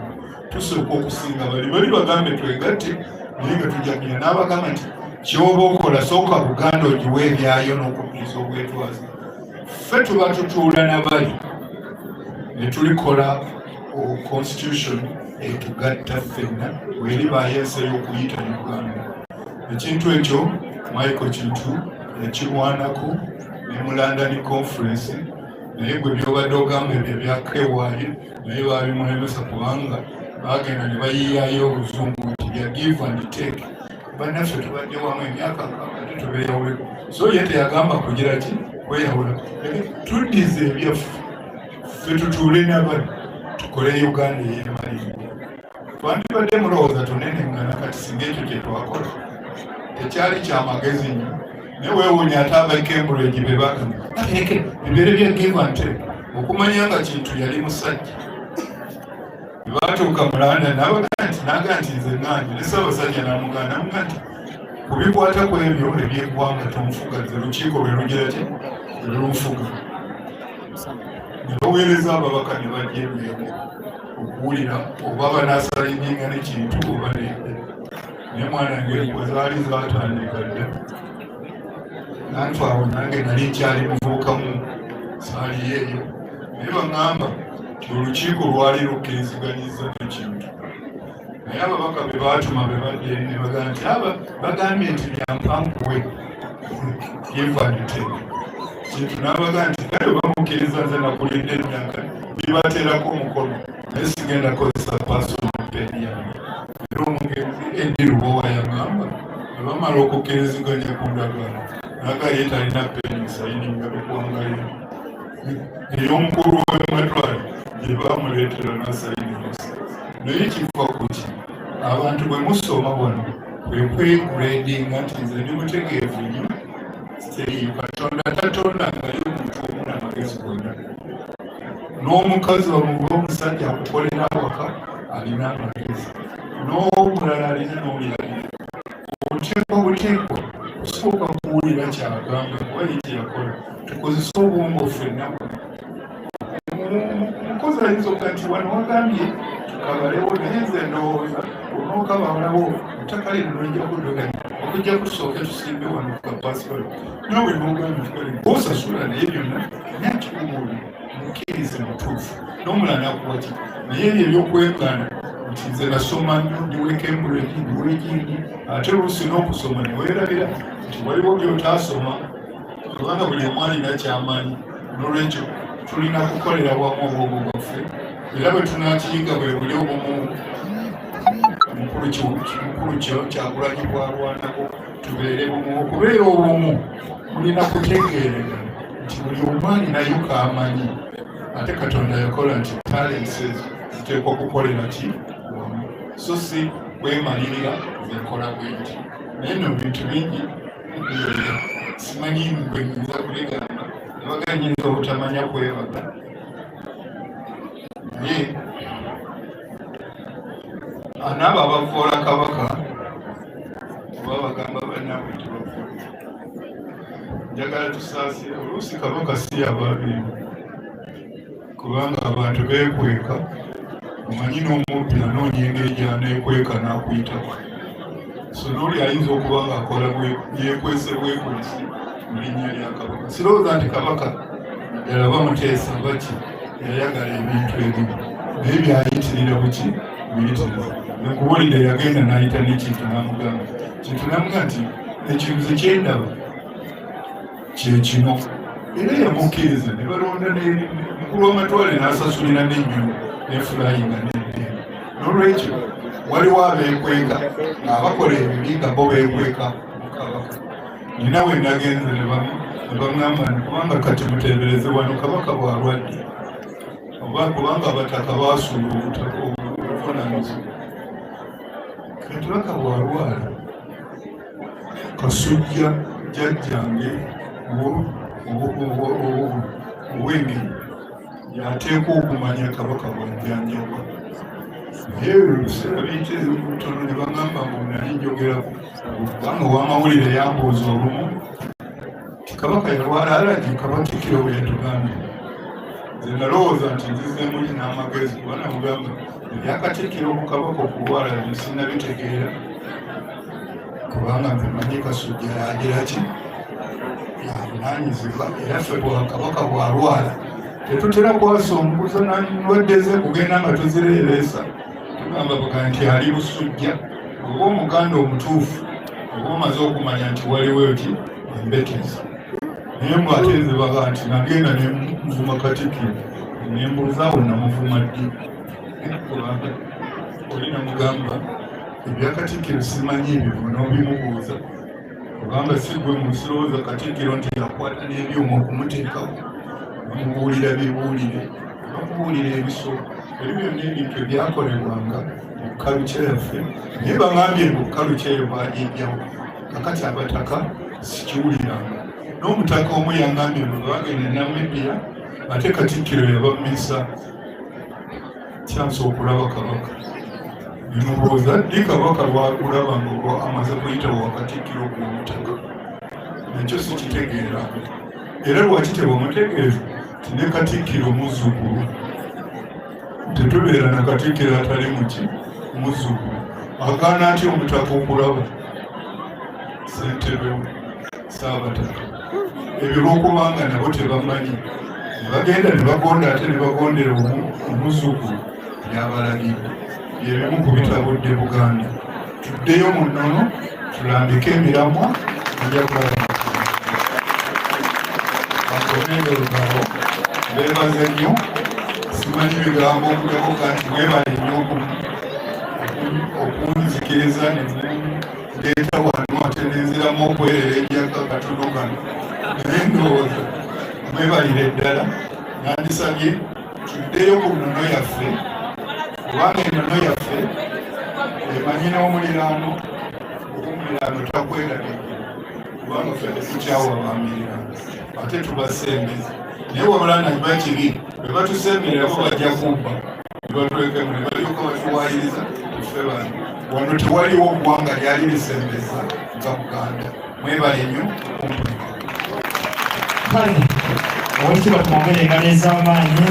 tusooka okusinga bali bagambe twegatte naye nga tujjaganya n'abagamba nti kyoba okola sooka Buganda ogiwa ebyayo n'okukkiriza obwetwaze ffe tuba tutuula nabali ne tulikola constitution etugatta ffenna weribayo ensi y'okuyita Uganda ekintu ekyo Michael Kintu ekirwanako ne mu London conference naye gwe byobadde ogamba ebyo byakewaayo naye baabimwemesa kubanga bagenda ne bayiyayo obuzungu nti bya give and take bannaffe tubadde wamu emyaka ate tubeeyawuleko so ye teyagamba kugira ki kweyawula tuddize ebyaffe ffe tutuule nabali tukole Uganda ey'emaliriza twandibadde mulowooza tunenengana kati singa ekyo kye twakola tekyali kyamagezi nnyo naye weewuunya ate aba Cambridge be bagamba ebyere bya give and take okumanya nga Kintu yali musajja baatuuka mu London naga nti nze nange ne Ssaabasajja namuganda nti kubikwata ku ebyo ebyeggwanga tonfuga ze lukiiko lwe lugira ki lulunfuga ne baweereza ababaka ne bajja ebyemu okuwulira oba banaasalinginga ne Kintu oba nedda naye mwana nge wezaali zaatandika dda nantu awo nange nali nkyali muvubukamu saaliyo eyo naye baŋŋamba olukiiko lwali lukkiriziganyiza n'ekintu naye ababaka be baatuma be badde ne bagamba nti bagambye nti byampankuwe yevaniteke Kintu n'abagamba nti kale bamukkiriza nze nakulidde emyaka bibateerako omukono naye sigenda kozesa passport peni yange era omugenzi endirubowa yagamba nebamala okukkiriziganya ku ndagaano naga ye talina peni sayininga bikwangaliyo ey'omukulu w'ematwale gye bamuleetera nasayiningosa naye kiva ku ki abantu bwe musoma wano kwe kwegradinga nti nze ndi mutegeevu nnyo Katonda tatondanga y'omuntu omu n'amagezi gonna n'omukazi omuba omusajja akukolera awaka alina amagezi n'omulala alina n'omulabire obuteekwa kusooka kuwulira kyagamba kuba ye kyeyakola tukozesa obwongo ffenna omukozi ayinza okuga nti wano wagambye tukabalewo naye nze ndowooza onookabalawo ettaka lino nojja kuddoganya okujja kusooka tusimbe wano ka pasipoti nawe n'ogamba osasula naye byonna nakikubuuli mukkirize mutuufu n'omulala nakuwa ki naye ebyo ebyokwegana nti nze nasoma nnyo ndiwe Cambridge ndiwe gindi ate oluusi n'okusoma ne weerabira nti waliwo by'otaasoma kubanga buli omu alina ky'amanyi n'olwekyo tulina kukolera wamu obwongo bwaffe era bwe tunakiyiga bwe buli obumu mukulu kyo Kyagulanyi bwalwanako tubeere bumu okubeera obumu mulina kutegeerera nti buli omu alinayo k'amanyi ate Katonda yakola nti talents ziteekwa okukolera ki wamu so si kwemalirira zekola bwenti naye no bintu bingi simanyi gwe nyinza kubigamba nebaga nyinza obutamanya kwebaga naye anaabo abavoola kabaka oba bagamba bannaabwe tebavoola njagala tusaasira oluusi kabaka si yabaabimu kubanga abantu beekweka omanyi n'omubbi anoonya engeri gy'aneekweka n'akuyitako so n'oli ayinza okuba ng'akola yeekwese bwekwesi mu linnya lya kabaka sirowooza nti kabaka ddala bamuteesa baki yayagala ebintu ebimu naye byayitirira buki biyitiriza nekubulira yagenda n'ayita n'ekintu n'amugamba kintu n'amuga nti ekibuze kyendaba kyekino era yamukkiriza ne balonda mukulu w'amatwale n'asasulira n'ennyonyi nefulayinga n'eddembe n'olwekyo waliwo abeekweka ng'abakola ebibi nga bo beekweka mu kabaka nina we nagenze ne bamwamba nti kubanga kati muteebereze wano kabaka bw'alwadde oba kubanga abataka baasuula obuvunaanyizibwa kati baka bw'alwala kasujja jjajjange ow'engeri yateekwa okumanya kabaka bw'ajjanjabwa naye ebiseera biyite butono ne bagamba ngu nali njogerako kubanga ow'amawulire yambuuza olumu ti kabaka yalwala alagi Kabatikkiro bwe yatugambye nze nalowooza nti nzizeemu n'amagezi kuba namugamba ebyakatikkiro ku kabaka okulwala bye sinnabitegeera kubanga nze manyi Kasujja yagira ki yavunaanyizibwa era ffe kabaka bw'alwala tetutera kwasa omuguzo n'endwadde ze kugenda nga tuzireereesa tugamba baga nti ali busujja oba omuganda omutuufu oba omaze okumanya nti waliwo eti embetezi naye mbw ate nze baga nti nagenda nemuvuma Katikkiro nembuuza awo namuvuma ddi kubanga oli namugamba ebyakatikkiro simanyi ebyo n'obimubuuza kubanga si gwe musirowooza Katikkiro nti yakwata n'ebyuma okumuteekako bamubuulira bibuulire bakubuulira ebisoko ebyo byonna ebintu ebyakolebwanga mu kaluca yaffe naye bangambye ngu kaluca eyo baajijjawo kakati abataka sikiwuliranga n'omutaka omu yangambye ngu bagenda e Namibia ate Katikkiro yabamisa kyansi okulaba kabaka nemubuuza ddi kabaka lwakulaba nga amaze kuyitawo Wakatikkiro gw'omutaka nakyo sikitegeeranga era lwaki tebamutegeeza ti ne Katikkiro muzzukulu tetubeera na Katikkiro atali muki muzzukulu agaana atya omutaka okulaba ssentebe Ssaabataka ebyo lwokubanga nabo tebamanyi nebagenda ne bagonda ate ne bagondera omuzzukulu byabalagidde byebimu ku bitabudde Buganda tuddeyo mu nnono tulambike emiramwa ejja kulaba bakomenderugabo beebaze nnyo simanyi bigambo okugako kanti mwebale nnyo okunzikiriza nemundeeta wano ate nenziramu okwerera ejjaka katono kano naye ndowooza mwebalire ddala nandisabye tuddeyo ku nnono yaffe kubanga ennono yaffe emanyi n'omuliraano omuliraano takwerabidde kubanga ffe tetukyawa bamiriraano ate tubasembeza naye wabula nakiba kibi bwe batusemberera bo bajja kumpa ne batulekemu ne balyoka batuwaayiriza tufe bano wano tewaliwo ggwanga lyali lisembeza nga Buganda mwebale nnyo okumulika kale owekiba twongere engalo ez'amaanyi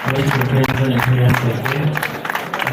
owekiba twongere engalo ez'amaanyi